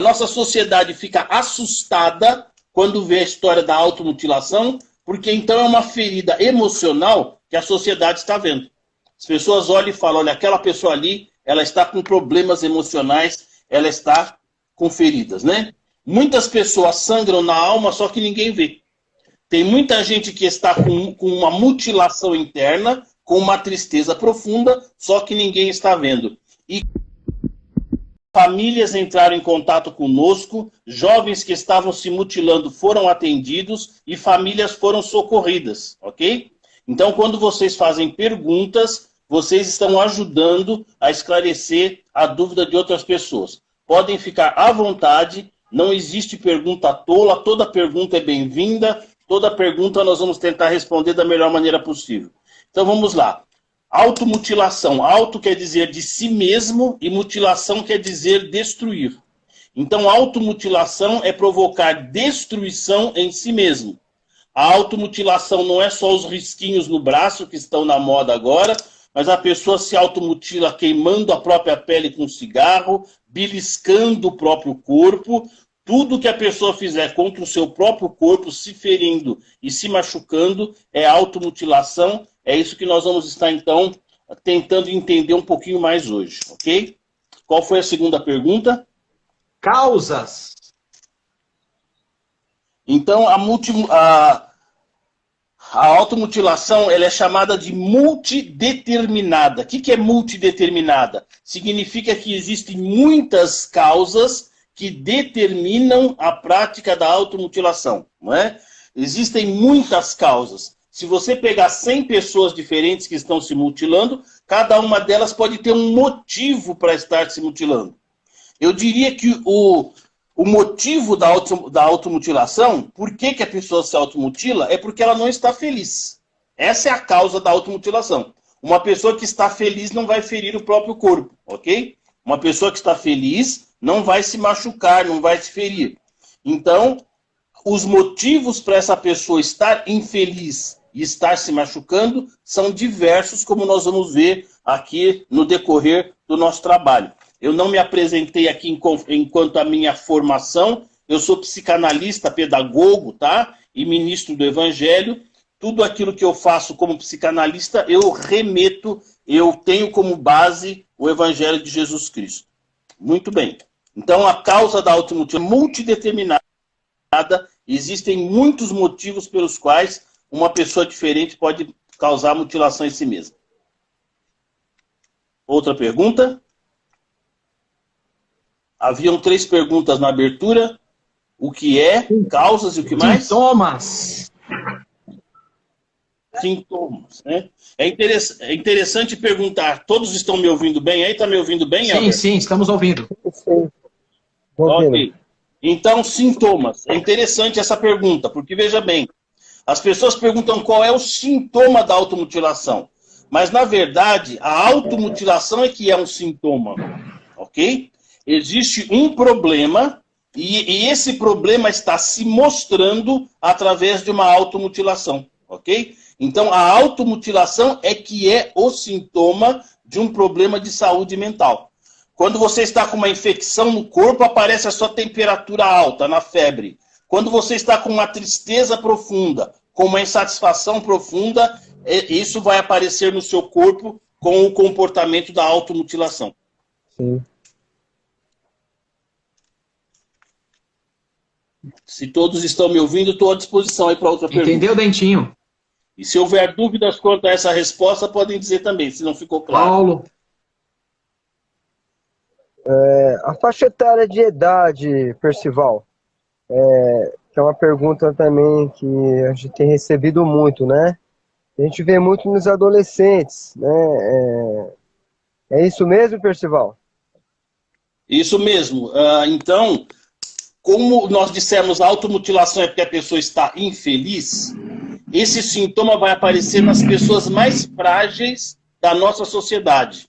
nossa sociedade fica assustada quando vê a história da automutilação, porque então é uma ferida emocional que a sociedade está vendo. As pessoas olham e falam, olha, aquela pessoa ali, ela está com problemas emocionais, ela está com feridas, né? Muitas pessoas sangram na alma, só que ninguém vê. Tem muita gente que está com uma mutilação interna, com uma tristeza profunda, só que ninguém está vendo. E famílias entraram em contato conosco, jovens que estavam se mutilando foram atendidos e famílias foram socorridas, ok? Então, quando vocês fazem perguntas, vocês estão ajudando a esclarecer a dúvida de outras pessoas. Podem ficar à vontade, não existe pergunta tola, toda pergunta é bem-vinda, toda pergunta nós vamos tentar responder da melhor maneira possível. Então, vamos lá. Automutilação. Auto quer dizer de si mesmo e mutilação quer dizer destruir. Então, automutilação é provocar destruição em si mesmo. A automutilação não é só os risquinhos no braço que estão na moda agora, mas a pessoa se automutila queimando a própria pele com cigarro, beliscando o próprio corpo. Tudo que a pessoa fizer contra o seu próprio corpo, se ferindo e se machucando, é automutilação. É isso que nós vamos estar, então, tentando entender um pouquinho mais hoje, ok? Qual foi a segunda pergunta? Causas. Então, a automutilação ela é chamada de multideterminada. O que é multideterminada? Significa que existem muitas causas que determinam a prática da automutilação, não é? Existem muitas causas. Se você pegar 100 pessoas diferentes que estão se mutilando, cada uma delas pode ter um motivo para estar se mutilando. Eu diria que o motivo da automutilação, por que a pessoa se automutila, é porque ela não está feliz. Essa é a causa da automutilação. Uma pessoa que está feliz não vai ferir o próprio corpo, ok? Uma pessoa que está feliz não vai se machucar, não vai se ferir. Então, os motivos para essa pessoa estar infeliz e estar se machucando são diversos, como nós vamos ver aqui no decorrer do nosso trabalho. Eu não me apresentei aqui enquanto a minha formação, eu sou psicanalista, pedagogo, tá? E ministro do Evangelho. Tudo aquilo que eu faço como psicanalista, eu remeto, eu tenho como base o Evangelho de Jesus Cristo. Muito bem. Então, a causa da automutilação é multideterminada. Existem muitos motivos pelos quais uma pessoa diferente pode causar mutilação em si mesma. Outra pergunta? Haviam 3 perguntas na abertura. O que é? Causas e o que mais? Sintomas. Sintomas, né? É interessante perguntar. Todos estão me ouvindo bem aí? Está me ouvindo bem, Sim, Albert? sim, estamos ouvindo. Sim. Ok. Então, sintomas. É interessante essa pergunta, porque veja bem, as pessoas perguntam qual é o sintoma da automutilação. Mas, na verdade, a automutilação é que é um sintoma, ok? Existe um problema e esse problema está se mostrando através de uma automutilação, ok? Então, a automutilação é que é o sintoma de um problema de saúde mental. Quando você está com uma infecção no corpo, aparece a sua temperatura alta, na febre. Quando você está com uma tristeza profunda, com uma insatisfação profunda, isso vai aparecer no seu corpo com o comportamento da automutilação. Sim. Se todos estão me ouvindo, estou à disposição aí para outra pergunta. Entendeu, Dentinho? E se houver dúvidas quanto a essa resposta, podem dizer também, se não ficou claro. Paulo. A faixa etária de idade, Percival, que é uma pergunta também que a gente tem recebido muito, né? A gente vê muito nos adolescentes, né? É isso mesmo, Percival? Isso mesmo. Então, como nós dissemos, a automutilação é porque a pessoa está infeliz, esse sintoma vai aparecer nas pessoas mais frágeis da nossa sociedade.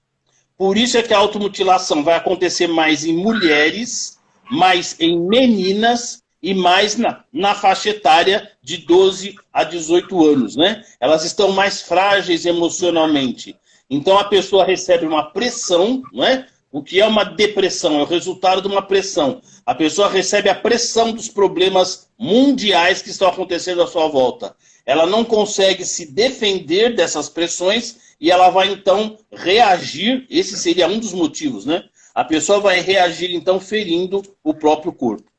Por isso é que a automutilação vai acontecer mais em mulheres, mais em meninas e mais na faixa etária de 12 a 18 anos, né? Elas estão mais frágeis emocionalmente. Então a pessoa recebe uma pressão, não é? O que é uma depressão? É o resultado de uma pressão. A pessoa recebe a pressão dos problemas mundiais que estão acontecendo à sua volta. Ela não consegue se defender dessas pressões e ela vai, então, reagir. Esse seria um dos motivos, né? A pessoa vai reagir, então, ferindo o próprio corpo.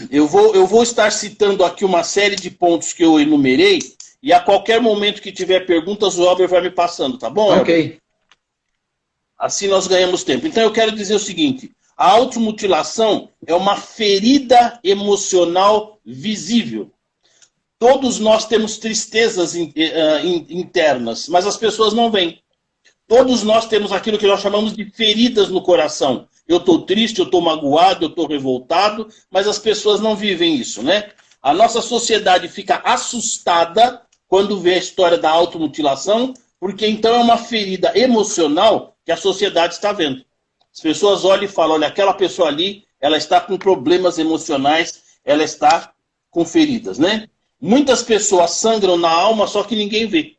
Eu vou estar citando aqui uma série de pontos que eu enumerei e a qualquer momento que tiver perguntas, o Elber vai me passando, tá bom, Elber? Ok. Assim nós ganhamos tempo. Então eu quero dizer o seguinte, a automutilação é uma ferida emocional visível. Todos nós temos tristezas internas, mas as pessoas não veem. Todos nós temos aquilo que nós chamamos de feridas no coração. Eu estou triste, eu estou magoado, eu estou revoltado, mas as pessoas não vivem isso, né? A nossa sociedade fica assustada quando vê a história da automutilação, porque então é uma ferida emocional que a sociedade está vendo. As pessoas olham e falam, olha, aquela pessoa ali, ela está com problemas emocionais, ela está com feridas, né? Muitas pessoas sangram na alma, só que ninguém vê.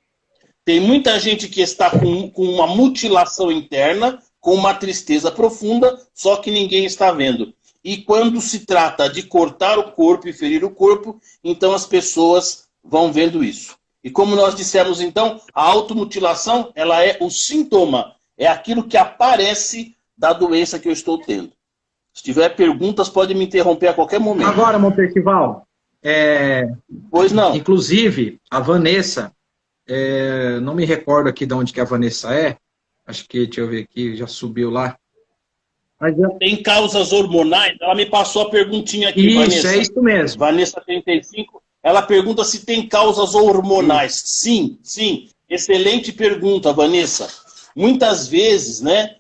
Tem muita gente que está com uma mutilação interna, com uma tristeza profunda, só que ninguém está vendo. E quando se trata de cortar o corpo e ferir o corpo, então as pessoas vão vendo isso. E como nós dissemos então, a automutilação, ela é o sintoma, é aquilo que aparece da doença que eu estou tendo. Se tiver perguntas, pode me interromper a qualquer momento. Agora, Montercival, pois não. Inclusive, a Vanessa, não me recordo aqui de onde que a Vanessa é, acho que, deixa eu ver aqui, já subiu lá. Mas tem causas hormonais? Ela me passou a perguntinha aqui, isso, Vanessa. É isso mesmo. Vanessa 35, ela pergunta se tem causas hormonais. Sim, sim. Excelente pergunta, Vanessa. Muitas vezes, né,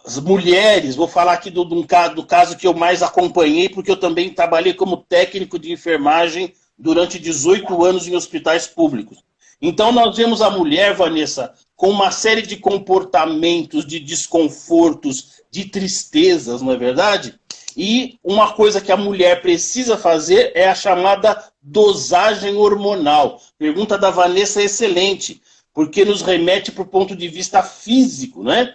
as mulheres, vou falar aqui do caso que eu mais acompanhei, porque eu também trabalhei como técnico de enfermagem durante 18 anos em hospitais públicos. Então nós vemos a mulher, Vanessa, com uma série de comportamentos, de desconfortos, de tristezas, não é verdade? E uma coisa que a mulher precisa fazer é a chamada dosagem hormonal. Pergunta da Vanessa é excelente, porque nos remete para o ponto de vista físico, né?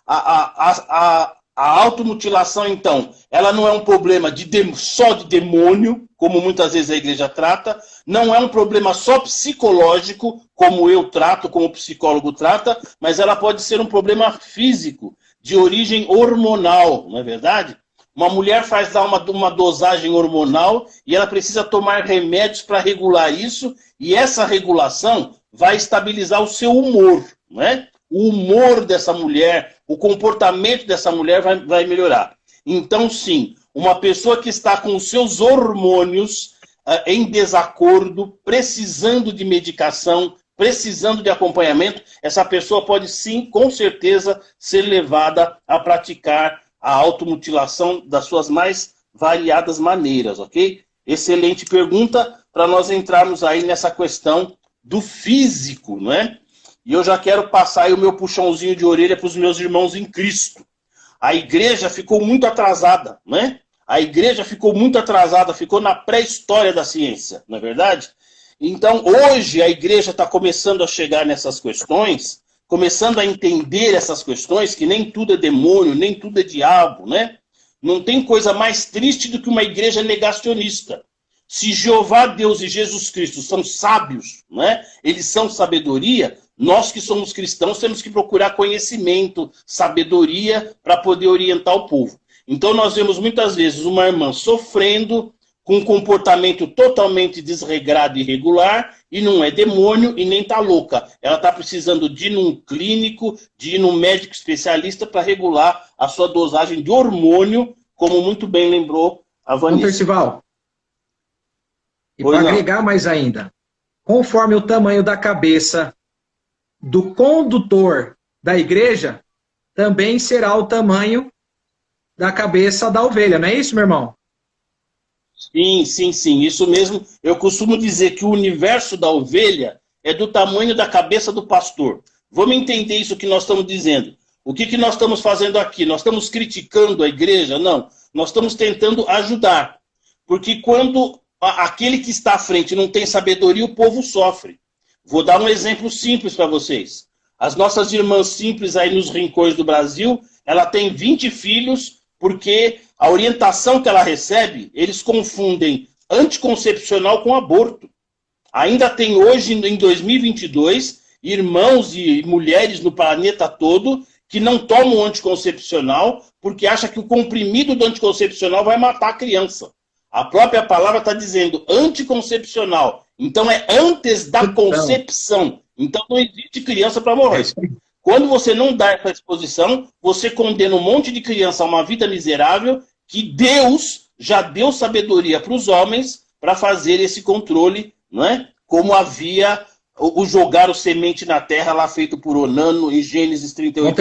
A automutilação, então, ela não é um problema só de demônio, como muitas vezes a igreja trata, não é um problema só psicológico, como eu trato, como o psicólogo trata, mas ela pode ser um problema físico, de origem hormonal, não é verdade? Uma mulher faz lá uma dosagem hormonal e ela precisa tomar remédios para regular isso, e essa regulação vai estabilizar o seu humor, não é? O humor dessa mulher, o comportamento dessa mulher vai melhorar. Então, sim, uma pessoa que está com os seus hormônios em desacordo, precisando de medicação, precisando de acompanhamento, essa pessoa pode sim, com certeza, ser levada a praticar a automutilação das suas mais variadas maneiras, ok? Excelente pergunta para nós entrarmos aí nessa questão do físico, não é? E eu já quero passar aí o meu puxãozinho de orelha para os meus irmãos em Cristo. A igreja ficou muito atrasada, né? A igreja ficou muito atrasada, ficou na pré-história da ciência, não é verdade? Então, hoje, a igreja está começando a chegar nessas questões, começando a entender essas questões, que nem tudo é demônio, nem tudo é diabo, né? Não tem coisa mais triste do que uma igreja negacionista. Se Jeová, Deus e Jesus Cristo são sábios, né? Eles são sabedoria, nós que somos cristãos temos que procurar conhecimento, sabedoria para poder orientar o povo. Então nós vemos muitas vezes uma irmã sofrendo com um comportamento totalmente desregrado e irregular, e não é demônio e nem está louca. Ela está precisando de ir num clínico, de ir num médico especialista para regular a sua dosagem de hormônio, como muito bem lembrou a Vanessa. Percival, e para agregar mais ainda, conforme o tamanho da cabeça do condutor da igreja, também será o tamanho da cabeça da ovelha, não é isso, meu irmão? Sim, sim, sim, isso mesmo. Eu costumo dizer que o universo da ovelha é do tamanho da cabeça do pastor. Vamos entender isso que nós estamos dizendo. O que nós estamos fazendo aqui? Nós estamos criticando a igreja? Não. Nós estamos tentando ajudar. Porque quando aquele que está à frente não tem sabedoria, o povo sofre. Vou dar um exemplo simples para vocês. As nossas irmãs simples aí nos rincões do Brasil, ela tem 20 filhos, porque a orientação que ela recebe, eles confundem anticoncepcional com aborto. Ainda tem hoje, em 2022, irmãos e mulheres no planeta todo que não tomam anticoncepcional porque acham que o comprimido do anticoncepcional vai matar a criança. A própria palavra está dizendo anticoncepcional. Então é antes da concepção. Então não existe criança para morrer. Quando você não dá essa exposição, você condena um monte de criança a uma vida miserável que Deus já deu sabedoria para os homens para fazer esse controle, não é? Como havia o jogar o semente na terra lá feito por Onano em Gênesis 38.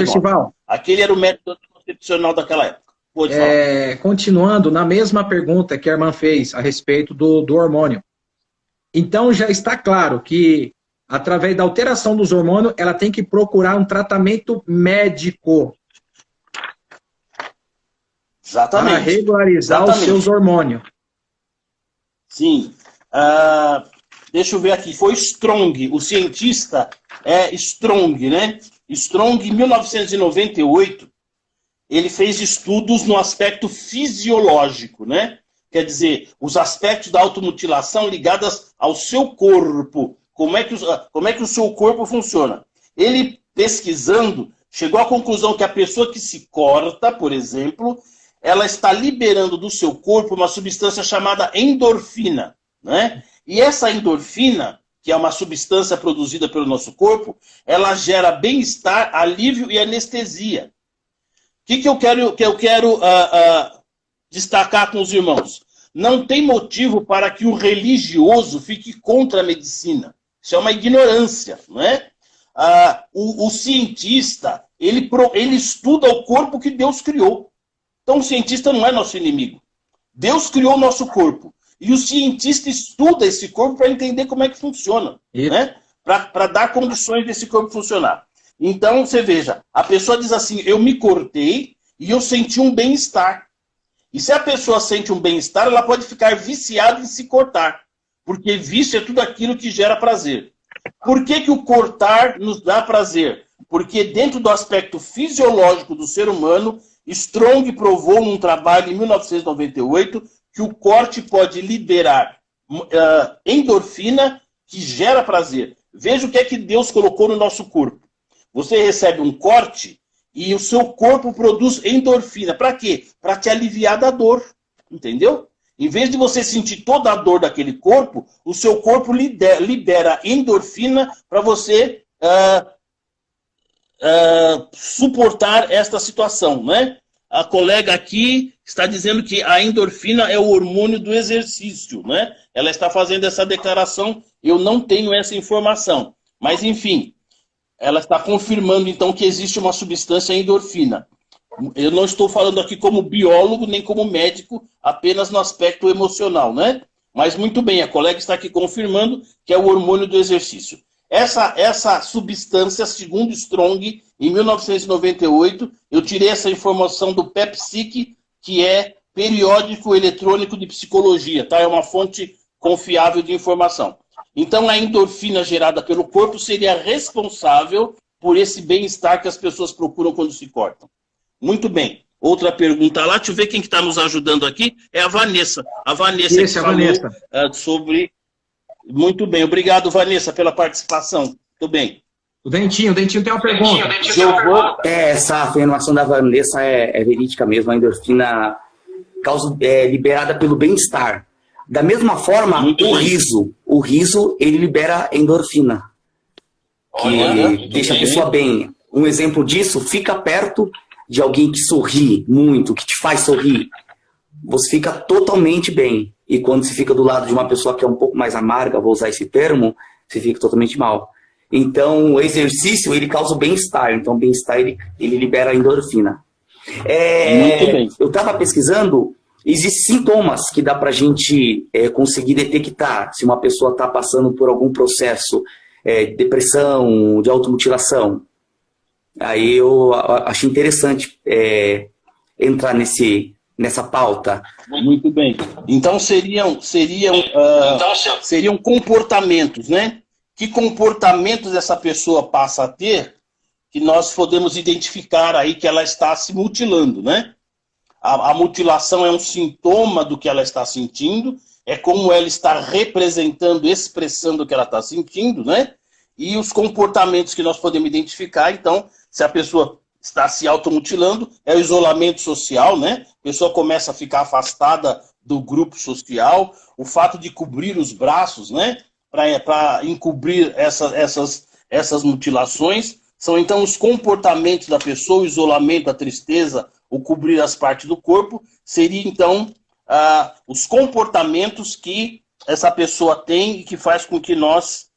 Aquele era o método anticoncepcional daquela época. Continuando na mesma pergunta que a irmã fez a respeito do hormônio. Então já está claro que através da alteração dos hormônios, ela tem que procurar um tratamento médico. Exatamente. Para regularizar os seus hormônios. Sim. Deixa eu ver aqui. Foi Strong. O cientista é Strong, né? Strong, em 1998, ele fez estudos no aspecto fisiológico, né? Quer dizer, os aspectos da automutilação ligados ao seu corpo. Como é que o seu corpo funciona? Ele, pesquisando, chegou à conclusão que a pessoa que se corta, por exemplo, ela está liberando do seu corpo uma substância chamada endorfina, né? E essa endorfina, que é uma substância produzida pelo nosso corpo, ela gera bem-estar, alívio e anestesia. O que eu quero destacar com os irmãos? Não tem motivo para que o religioso fique contra a medicina. Isso é uma ignorância, não é? O cientista, ele estuda o corpo que Deus criou. Então o cientista não é nosso inimigo. Deus criou o nosso corpo. E o cientista estuda esse corpo para entender como é que funciona, né? Para dar condições desse corpo funcionar. Então, você veja, a pessoa diz assim, eu me cortei e eu senti um bem-estar. E se a pessoa sente um bem-estar, ela pode ficar viciada em se cortar. Porque vício é tudo aquilo que gera prazer. Por que o cortar nos dá prazer? Porque dentro do aspecto fisiológico do ser humano, Strong provou num trabalho em 1998 que o corte pode liberar endorfina que gera prazer. Veja o que é que Deus colocou no nosso corpo. Você recebe um corte e o seu corpo produz endorfina. Para quê? Para te aliviar da dor. Entendeu? Em vez de você sentir toda a dor daquele corpo, o seu corpo libera endorfina para você suportar esta situação, né? A colega aqui está dizendo que a endorfina é o hormônio do exercício, né? Ela está fazendo essa declaração, eu não tenho essa informação. Mas, enfim, ela está confirmando, então, que existe uma substância endorfina. Eu não estou falando aqui como biólogo, nem como médico, apenas no aspecto emocional, né? Mas, muito bem, a colega está aqui confirmando que é o hormônio do exercício. Essa substância, segundo Strong, em 1998, eu tirei essa informação do PEPSIC, que é Periódico Eletrônico de Psicologia, tá? É uma fonte confiável de informação. Então, a endorfina gerada pelo corpo seria responsável por esse bem-estar que as pessoas procuram quando se cortam. Muito bem. Outra pergunta lá, deixa eu ver quem está nos ajudando aqui, é a Vanessa. A Vanessa que falou sobre... Muito bem, obrigado, Vanessa, pela participação. Muito bem. O Dentinho tem uma pergunta. Essa afirmação da Vanessa é verídica mesmo, a endorfina liberada pelo bem-estar. Da mesma forma, o riso, ele libera endorfina, que deixa a pessoa bem. Um exemplo disso, fica perto de alguém que sorri muito, que te faz sorrir. Você fica totalmente bem. E quando você fica do lado de uma pessoa que é um pouco mais amarga, vou usar esse termo, você fica totalmente mal. Então, o exercício, ele causa o bem-estar. Então, o bem-estar, ele libera a endorfina. Muito bem. Eu estava pesquisando, existem sintomas que dá para a gente conseguir detectar se uma pessoa está passando por algum processo de depressão, de automutilação. Aí eu achei interessante entrar nessa pauta. Muito bem. Então seriam comportamentos, né? Que comportamentos essa pessoa passa a ter que nós podemos identificar aí que ela está se mutilando, né? A mutilação é um sintoma do que ela está sentindo, é como ela está representando, expressando o que ela está sentindo, né? E os comportamentos que nós podemos identificar, então, se a pessoa está se automutilando, é o isolamento social, né? A pessoa começa a ficar afastada do grupo social, o fato de cobrir os braços, né? Para encobrir essas mutilações, são então os comportamentos da pessoa, o isolamento, a tristeza, o cobrir as partes do corpo, seria então os comportamentos que essa pessoa tem e que faz com que nós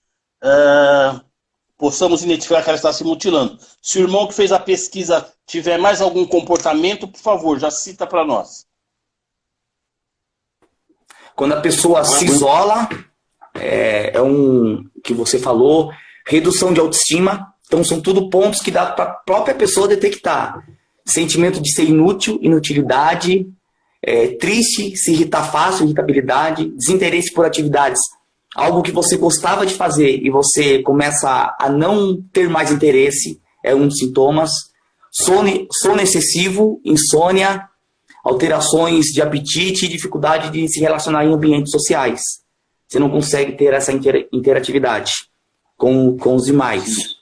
possamos identificar que ela está se mutilando. Se o irmão que fez a pesquisa tiver mais algum comportamento, por favor, já cita para nós. Quando a pessoa se isola, é um que você falou, redução de autoestima, então são tudo pontos que dá para a própria pessoa detectar. Sentimento de ser inútil, inutilidade, triste, se irritar fácil, irritabilidade, desinteresse por atividades. Algo que você gostava de fazer e você começa a não ter mais interesse, é um dos sintomas. Sono excessivo, insônia, alterações de apetite e dificuldade de se relacionar em ambientes sociais. Você não consegue ter essa interatividade com os demais.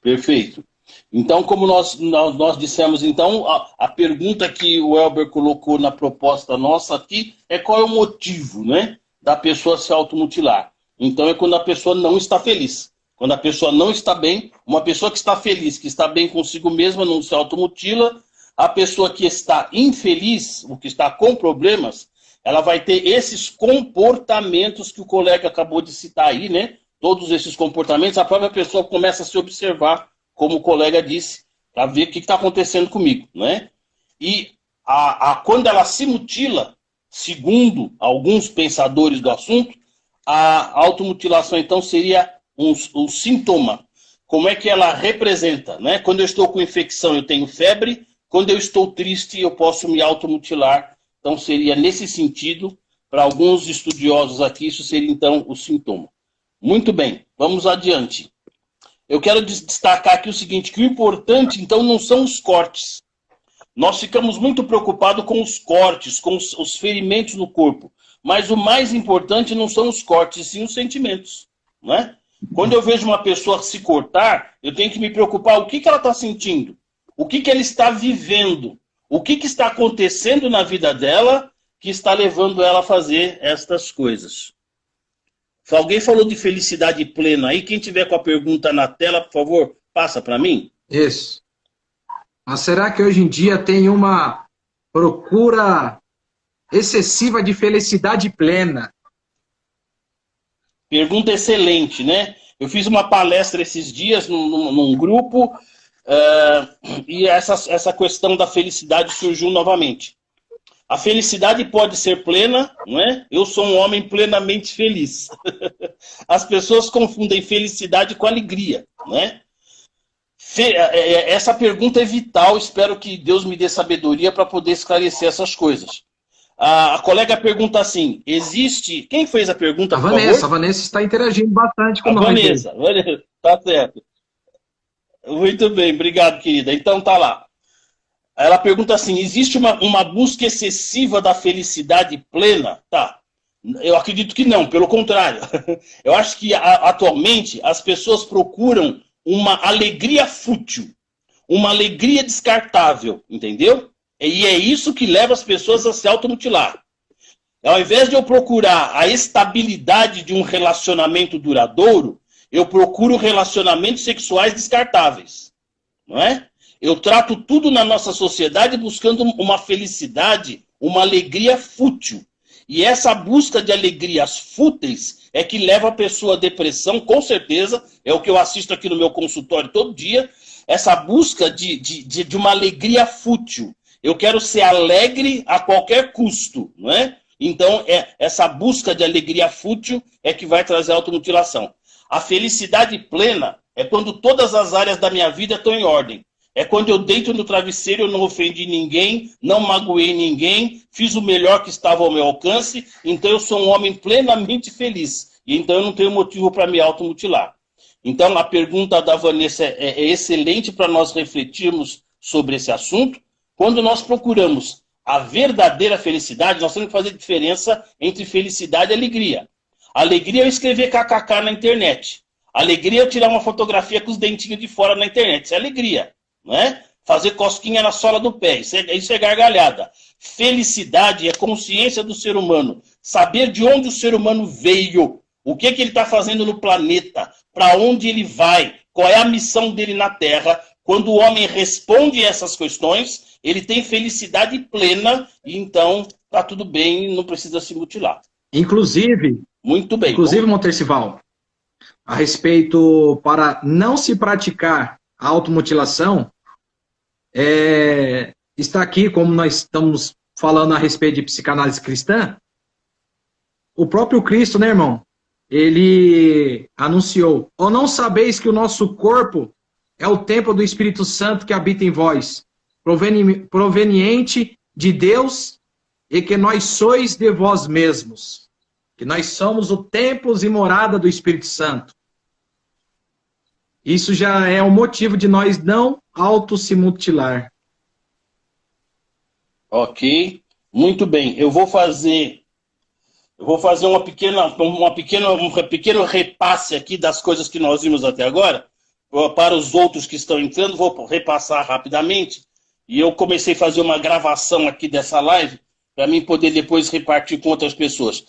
Perfeito. Então, como nós dissemos, então, a pergunta que o Elber colocou na proposta nossa aqui é qual é o motivo, né, da pessoa se automutilar. Então, é quando a pessoa não está feliz. Quando a pessoa não está bem, uma pessoa que está feliz, que está bem consigo mesma, não se automutila. A pessoa que está infeliz, ou que está com problemas, ela vai ter esses comportamentos que o colega acabou de citar aí, né? Todos esses comportamentos, a própria pessoa começa a se observar, como o colega disse, para ver o que está acontecendo comigo, né? E quando ela se mutila, segundo alguns pensadores do assunto, a automutilação, então, seria um sintoma. Como é que ela representa, né? Quando eu estou com infecção, eu tenho febre. Quando eu estou triste, eu posso me automutilar. Então, seria nesse sentido, para alguns estudiosos aqui, isso seria, então, o sintoma. Muito bem, vamos adiante. Eu quero destacar aqui o seguinte, que o importante, então, não são os cortes. Nós ficamos muito preocupados com os cortes, com os ferimentos no corpo. Mas o mais importante não são os cortes, sim os sentimentos, né? Quando eu vejo uma pessoa se cortar, eu tenho que me preocupar o que ela está sentindo, o que ela está vivendo, o que está acontecendo na vida dela que está levando ela a fazer estas coisas. Se alguém falou de felicidade plena aí, quem tiver com a pergunta na tela, por favor, passa para mim. Isso. Mas será que hoje em dia tem uma procura excessiva de felicidade plena? Pergunta excelente, né? Eu fiz uma palestra esses dias num grupo e essa questão da felicidade surgiu novamente. A felicidade pode ser plena, não é? Eu sou um homem plenamente feliz. As pessoas confundem felicidade com alegria, né? Essa pergunta é vital, espero que Deus me dê sabedoria para poder esclarecer essas coisas. A colega pergunta assim, existe... Quem fez a pergunta, por favor? A Vanessa está interagindo bastante com nós. Vanessa, tá certo. Muito bem, obrigado, querida. Então tá lá. Ela pergunta assim, existe uma busca excessiva da felicidade plena? Tá. Eu acredito que não, pelo contrário. Eu acho que atualmente as pessoas procuram uma alegria fútil, uma alegria descartável, entendeu? E é isso que leva as pessoas a se automutilar. Ao invés de eu procurar a estabilidade de um relacionamento duradouro, eu procuro relacionamentos sexuais descartáveis, não é? Eu trato tudo na nossa sociedade buscando uma felicidade, uma alegria fútil. E essa busca de alegrias fúteis é que leva a pessoa à depressão, com certeza, é o que eu assisto aqui no meu consultório todo dia, essa busca de uma alegria fútil. Eu quero ser alegre a qualquer custo, não é? Então, essa busca de alegria fútil é que vai trazer a automutilação. A felicidade plena é quando todas as áreas da minha vida estão em ordem. É quando eu deito no travesseiro, eu não ofendi ninguém, não magoei ninguém, fiz o melhor que estava ao meu alcance, então eu sou um homem plenamente feliz. E então eu não tenho motivo para me automutilar. Então, a pergunta da Vanessa é excelente para nós refletirmos sobre esse assunto. Quando nós procuramos a verdadeira felicidade, nós temos que fazer diferença entre felicidade e alegria. Alegria é eu escrever kkk na internet. Alegria é eu tirar uma fotografia com os dentinhos de fora na internet. Isso é alegria, não é? Fazer cosquinha na sola do pé. Isso é gargalhada. Felicidade é consciência do ser humano. Saber de onde o ser humano veio. O que ele está fazendo no planeta. Para onde ele vai. Qual é a missão dele na Terra. Quando o homem responde essas questões, ele tem felicidade plena. E então, está tudo bem, não precisa se mutilar. Inclusive, muito bem. Inclusive, Montercival, a respeito para não se praticar a automutilação, está aqui, como nós estamos falando a respeito de psicanálise cristã, o próprio Cristo, né, irmão? Ele anunciou: ou não sabeis que o nosso corpo é o templo do Espírito Santo que habita em vós, proveniente de Deus, e que nós sois de vós mesmos. Que nós somos o templo e morada do Espírito Santo. Isso já é um motivo de nós não se mutilar. Ok, muito bem. Eu vou fazer um pequeno repasse aqui das coisas que nós vimos até agora. Para os outros que estão entrando, vou repassar rapidamente. E eu comecei a fazer uma gravação aqui dessa live, para mim poder depois repartir com outras pessoas.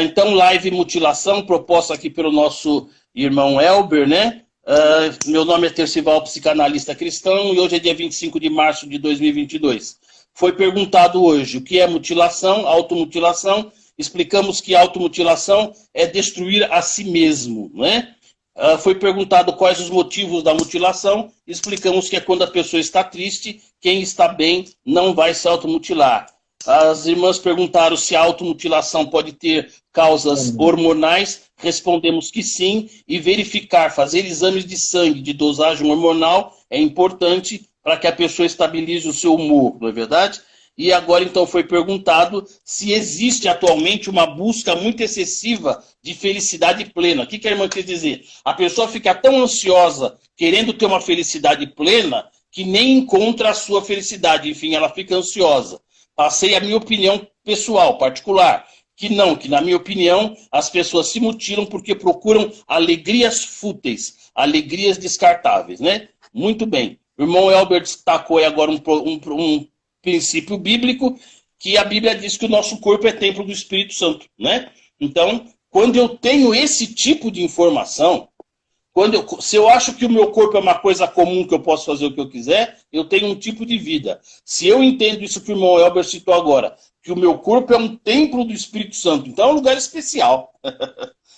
Então, live mutilação, proposta aqui pelo nosso irmão Elber, né? Meu nome é Tercival, psicanalista cristão, e hoje é dia 25 de março de 2022. Foi perguntado hoje o que é mutilação, automutilação. Explicamos que automutilação é destruir a si mesmo, né? Foi perguntado quais os motivos da mutilação. Explicamos que é quando a pessoa está triste, quem está bem não vai se automutilar. As irmãs perguntaram se a automutilação pode ter causas hormonais. Respondemos que sim, e verificar, fazer exames de sangue de dosagem hormonal é importante para que a pessoa estabilize o seu humor, não é verdade? E agora então foi perguntado se existe atualmente uma busca muito excessiva de felicidade plena. O que a irmã quer dizer? A pessoa fica tão ansiosa querendo ter uma felicidade plena que nem encontra a sua felicidade, enfim, ela fica ansiosa. Passei a minha opinião pessoal, particular, que na minha opinião, as pessoas se mutilam porque procuram alegrias fúteis, alegrias descartáveis, né? Muito bem. O irmão Elber destacou aí agora um princípio bíblico, que a Bíblia diz que o nosso corpo é templo do Espírito Santo, né? Então, quando eu tenho esse tipo de informação, se eu acho que o meu corpo é uma coisa comum, que eu posso fazer o que eu quiser, eu tenho um tipo de vida. Se eu entendo isso que o irmão Elber citou agora, que o meu corpo é um templo do Espírito Santo, então é um lugar especial.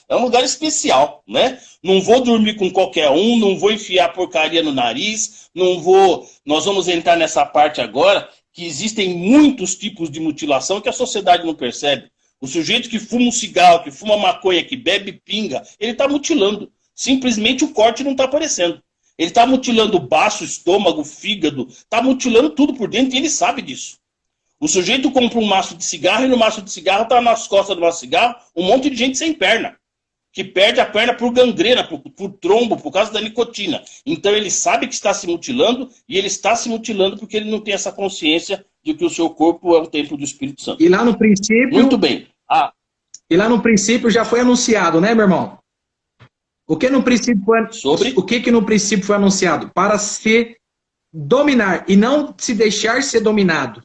É um lugar especial, né? Não vou dormir com qualquer um, não vou enfiar porcaria no nariz, Nós vamos entrar nessa parte agora, que existem muitos tipos de mutilação que a sociedade não percebe. O sujeito que fuma um cigarro, que fuma maconha, que bebe pinga, ele está mutilando. Simplesmente o corte não está aparecendo. Ele está mutilando o baço, o estômago, o fígado, está mutilando tudo por dentro e ele sabe disso. O sujeito compra um maço de cigarro e no maço de cigarro está nas costas do maço de cigarro um monte de gente sem perna, que perde a perna por gangrena, por trombo, por causa da nicotina. Então ele sabe que está se mutilando e ele está se mutilando porque ele não tem essa consciência de que o seu corpo é o templo do Espírito Santo. E lá no princípio... Muito bem. E lá no princípio já foi anunciado, né, meu irmão? O que no princípio foi anunciado? Para se dominar e não se deixar ser dominado.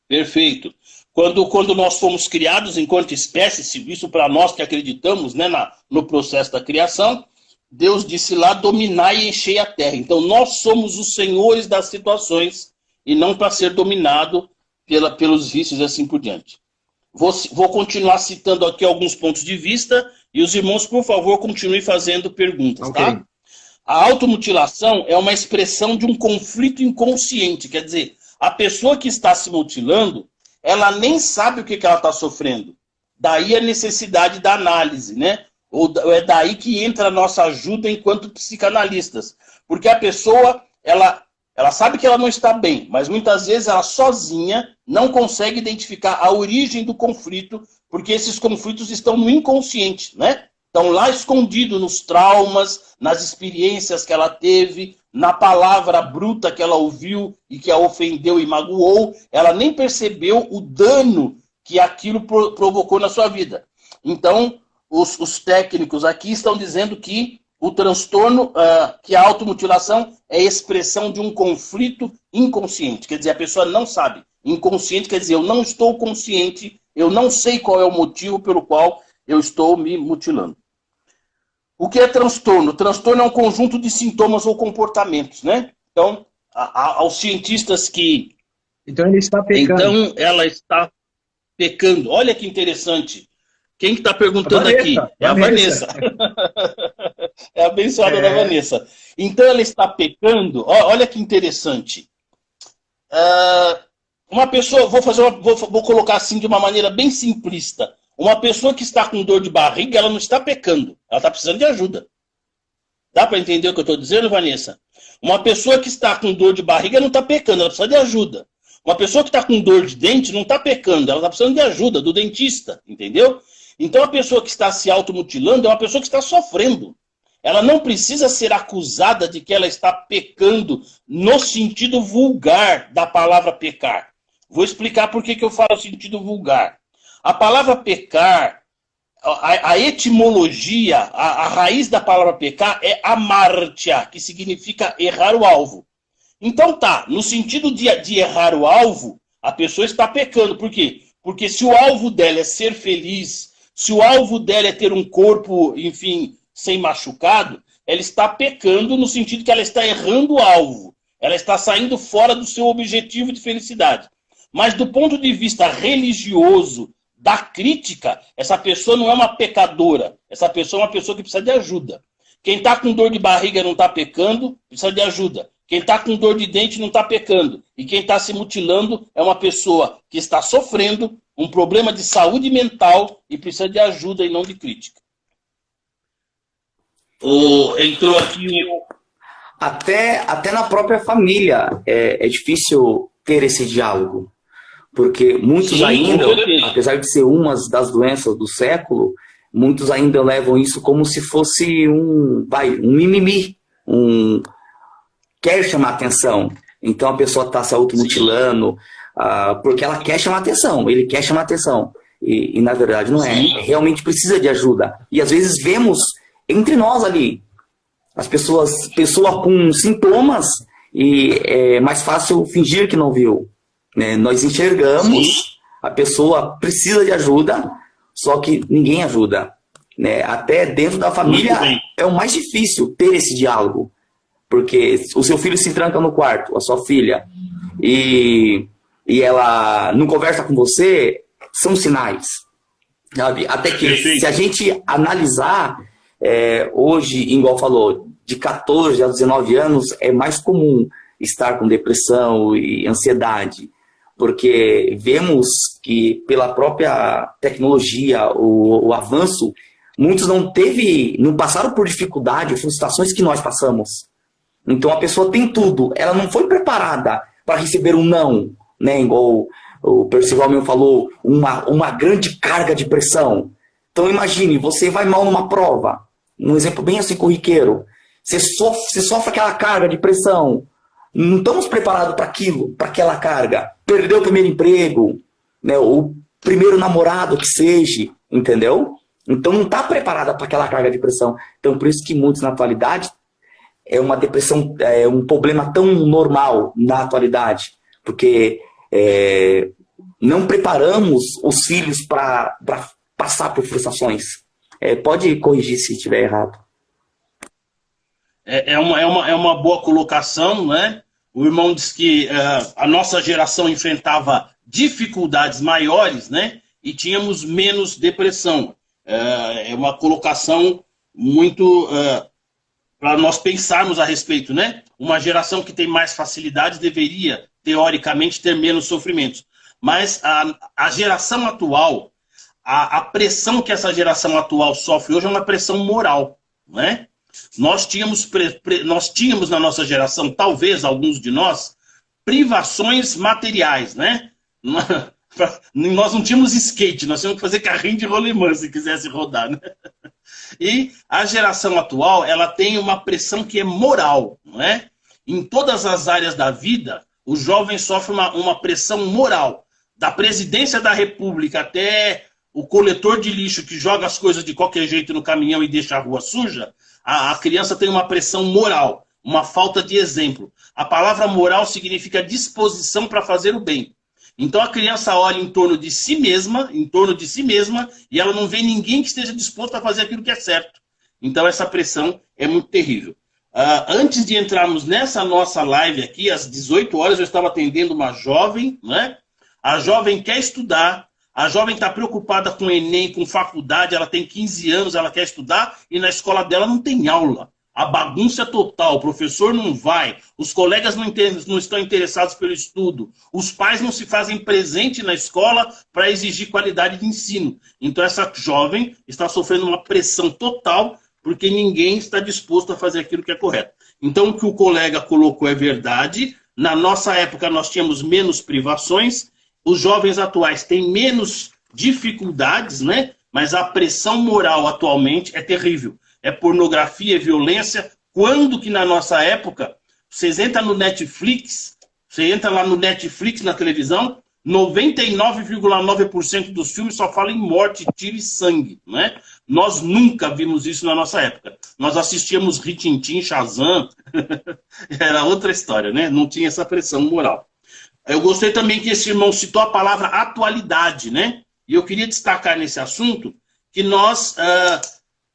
Perfeito. Quando nós fomos criados enquanto espécie, isso para nós que acreditamos, né, no processo da criação, Deus disse lá, dominai e enchei a terra. Então nós somos os senhores das situações e não para ser dominado pelos vícios e assim por diante. Vou continuar citando aqui alguns pontos de vista e os irmãos, por favor, continuem fazendo perguntas, okay. Tá? A automutilação é uma expressão de um conflito inconsciente, quer dizer, a pessoa que está se mutilando, ela nem sabe o que ela está sofrendo. Daí a necessidade da análise, né? É daí que entra a nossa ajuda enquanto psicanalistas. Porque a pessoa, ela sabe que ela não está bem, mas muitas vezes ela sozinha não consegue identificar a origem do conflito, porque esses conflitos estão no inconsciente, né? Estão lá escondidos nos traumas, nas experiências que ela teve, na palavra bruta que ela ouviu e que a ofendeu e magoou. Ela nem percebeu o dano que aquilo provocou na sua vida. Então, os técnicos aqui estão dizendo que o transtorno, que a automutilação é expressão de um conflito inconsciente. Quer dizer, a pessoa não sabe. Inconsciente quer dizer, eu não estou consciente, eu não sei qual é o motivo pelo qual eu estou me mutilando. O que é transtorno? Transtorno é um conjunto de sintomas ou comportamentos, né? Então, aos cientistas que... Então ele está pecando. Então ela está pecando. Olha que interessante. Quem que está perguntando aqui? É a Vanessa. É a abençoada da Vanessa. Então ela está pecando. Olha que interessante. Uma pessoa, vou colocar assim de uma maneira bem simplista. Uma pessoa que está com dor de barriga, ela não está pecando. Ela está precisando de ajuda. Dá para entender o que eu estou dizendo, Vanessa? Uma pessoa que está com dor de barriga não está pecando, ela precisa de ajuda. Uma pessoa que está com dor de dente não está pecando, ela está precisando de ajuda do dentista, entendeu? Então a pessoa que está se automutilando é uma pessoa que está sofrendo. Ela não precisa ser acusada de que ela está pecando no sentido vulgar da palavra pecar. Vou explicar por que eu falo sentido vulgar. A palavra pecar, a etimologia, a raiz da palavra pecar é amartia, que significa errar o alvo. Então tá, no sentido de errar o alvo, a pessoa está pecando. Por quê? Porque se o alvo dela é ser feliz, se o alvo dela é ter um corpo, enfim, sem machucado, ela está pecando no sentido que ela está errando o alvo. Ela está saindo fora do seu objetivo de felicidade. Mas do ponto de vista religioso, da crítica, essa pessoa não é uma pecadora. Essa pessoa é uma pessoa que precisa de ajuda. Quem está com dor de barriga não está pecando, precisa de ajuda. Quem está com dor de dente não está pecando. E quem está se mutilando é uma pessoa que está sofrendo um problema de saúde mental e precisa de ajuda e não de crítica. Entrou aqui Até na própria família é difícil ter esse diálogo. Porque muitos ainda, apesar de ser uma das doenças do século, muitos ainda levam isso como se fosse um mimimi, quer chamar atenção. Então a pessoa está se automutilando porque ela quer chamar atenção, ele quer chamar atenção. E na verdade não é. Realmente precisa de ajuda. E às vezes vemos entre nós ali, as pessoa com sintomas, e é mais fácil fingir que não viu. Né? Nós enxergamos, a pessoa precisa de ajuda, só que ninguém ajuda. Né? Até dentro da família é o mais difícil ter esse diálogo. Porque o seu filho se tranca no quarto, a sua filha, e ela não conversa com você, são sinais. Sabe? Até que, se a gente analisar, hoje, igual falou, de 14 a 19 anos, é mais comum estar com depressão e ansiedade. Porque vemos que, pela própria tecnologia, o avanço, muitos não passaram por dificuldade, frustrações que nós passamos. Então a pessoa tem tudo, ela não foi preparada para receber um não, né? Igual o Percival mesmo falou, uma grande carga de pressão. Então imagine, você vai mal numa prova, um exemplo bem assim corriqueiro, você sofre aquela carga de pressão, não estamos preparados para aquilo, para aquela carga. Perdeu o primeiro emprego, né? O primeiro namorado que seja, entendeu? Então não está preparada para aquela carga de pressão. Então por isso que muitos na atualidade é uma depressão, é um problema tão normal na atualidade, porque não preparamos os filhos para passar por frustrações. Pode corrigir se estiver errado. É uma boa colocação, né? O irmão diz que a nossa geração enfrentava dificuldades maiores, né? E tínhamos menos depressão. É uma colocação muito para nós pensarmos a respeito, né? Uma geração que tem mais facilidades deveria, teoricamente, ter menos sofrimentos. Mas a geração atual, a pressão que essa geração atual sofre hoje é uma pressão moral, né? Nós tínhamos na nossa geração, talvez alguns de nós, privações materiais, né? Nós não tínhamos skate, nós tínhamos que fazer carrinho de rolimã se quisesse rodar, né? E a geração atual, ela tem uma pressão que é moral, não é? Em todas as áreas da vida, o jovem sofre uma pressão moral. Da presidência da República até o coletor de lixo que joga as coisas de qualquer jeito no caminhão e deixa a rua suja, a criança tem uma pressão moral, uma falta de exemplo. A palavra moral significa disposição para fazer o bem. Então a criança olha em torno de si mesma, e ela não vê ninguém que esteja disposto a fazer aquilo que é certo. Então essa pressão é muito terrível. Antes de entrarmos nessa nossa live aqui, às 18 horas, eu estava atendendo uma jovem, né? A jovem quer estudar, a jovem está preocupada com o Enem, com faculdade, ela tem 15 anos, ela quer estudar, e na escola dela não tem aula. A bagunça é total, o professor não vai, os colegas não estão interessados pelo estudo, os pais não se fazem presente na escola para exigir qualidade de ensino. Então essa jovem está sofrendo uma pressão total, porque ninguém está disposto a fazer aquilo que é correto. Então o que o colega colocou é verdade, na nossa época nós tínhamos menos privações, os jovens atuais têm menos dificuldades, né? Mas a pressão moral atualmente é terrível. É pornografia, é violência. Quando que na nossa época, vocês entram no Netflix, você entra lá no Netflix, na televisão, 99,9% dos filmes só falam em morte, tiro e sangue, né? Nós nunca vimos isso na nossa época. Nós assistíamos Rin-Tin-Tin, Shazam, era outra história, né? Não tinha essa pressão moral. Eu gostei também que esse irmão citou a palavra atualidade, né? E eu queria destacar nesse assunto que nós...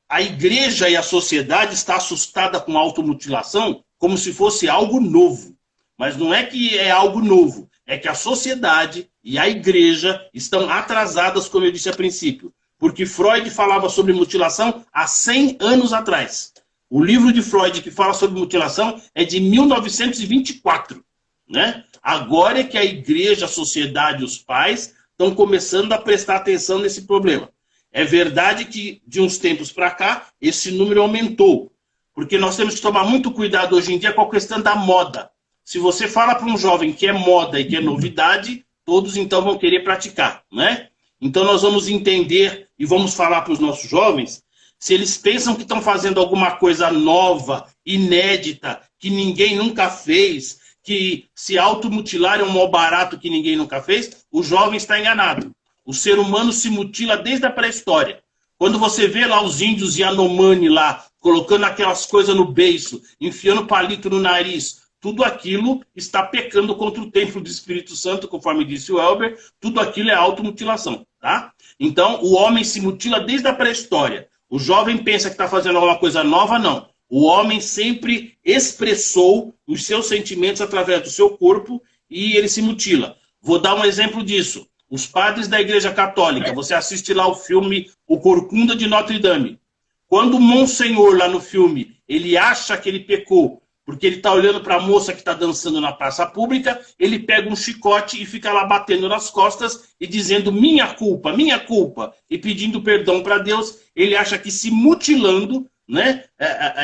a igreja e a sociedade está assustada com a automutilação como se fosse algo novo. Mas não é que é algo novo, é que a sociedade e a igreja estão atrasadas, como eu disse a princípio. Porque Freud falava sobre mutilação há 100 anos atrás. O livro de Freud que fala sobre mutilação é de 1924. Né? Agora é que a igreja, a sociedade e os pais estão começando a prestar atenção nesse problema. É verdade que, de uns tempos para cá, esse número aumentou. Porque nós temos que tomar muito cuidado hoje em dia com a questão da moda. Se você fala para um jovem que é moda e que é novidade, todos então vão querer praticar, né? Então nós vamos entender e vamos falar para os nossos jovens, se eles pensam que estão fazendo alguma coisa nova, inédita, que ninguém nunca fez, que se automutilar é um mal barato que ninguém nunca fez, o jovem está enganado. O ser humano se mutila desde a pré-história. Quando você vê lá os índios Yanomami lá, colocando aquelas coisas no beiço, enfiando palito no nariz, tudo aquilo está pecando contra o templo do Espírito Santo, conforme disse o Elber, tudo aquilo é automutilação, tá? Então, o homem se mutila desde a pré-história. O jovem pensa que está fazendo alguma coisa nova, não. O homem sempre expressou os seus sentimentos através do seu corpo e ele se mutila. Vou dar um exemplo disso. Os padres da Igreja Católica, você assiste lá o filme O Corcunda de Notre Dame. Quando o Monsenhor lá no filme, ele acha que ele pecou, porque ele está olhando para a moça que está dançando na praça pública, ele pega um chicote e fica lá batendo nas costas e dizendo minha culpa, e pedindo perdão para Deus. Ele acha que se mutilando, né,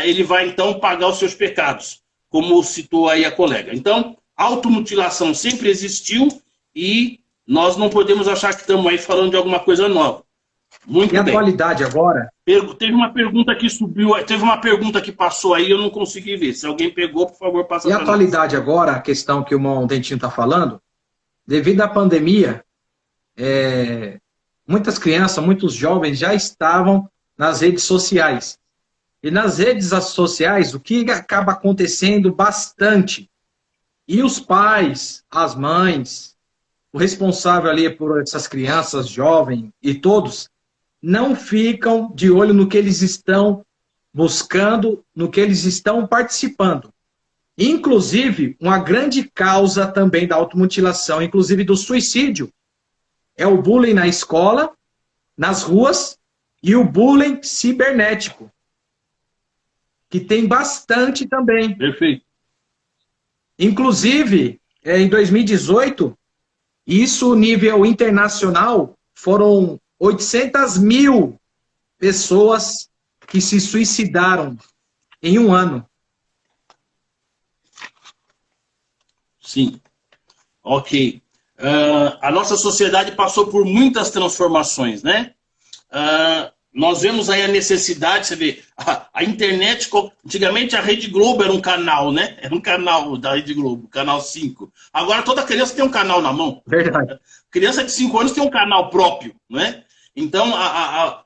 ele vai então pagar os seus pecados, como citou aí a colega. Então, automutilação sempre existiu e nós não podemos achar que estamos aí falando de alguma coisa nova. Muito bem. E a atualidade agora? Teve uma pergunta que subiu, teve uma pergunta que passou aí, eu não consegui ver. Se alguém pegou, por favor, passa para nós. E a atualidade agora, a questão que o irmão Dentinho está falando, devido à pandemia, muitas crianças, muitos jovens já estavam nas redes sociais. E nas redes sociais, o que acaba acontecendo bastante? E os pais, as mães, o responsável ali por essas crianças, jovens e todos, não ficam de olho no que eles estão buscando, no que eles estão participando. Inclusive, uma grande causa também da automutilação, inclusive do suicídio, é o bullying na escola, nas ruas, e o bullying cibernético, que tem bastante também. Perfeito. Inclusive, em 2018, isso nível internacional, foram 800 mil pessoas que se suicidaram em um ano. Sim. Ok. A nossa sociedade passou por muitas transformações, né? Nós vemos aí a necessidade, você vê, a internet, antigamente a Rede Globo era um canal, né? Era um canal da Rede Globo, canal 5. Agora toda criança tem um canal na mão. Verdade. Criança de 5 anos tem um canal próprio, né? Então a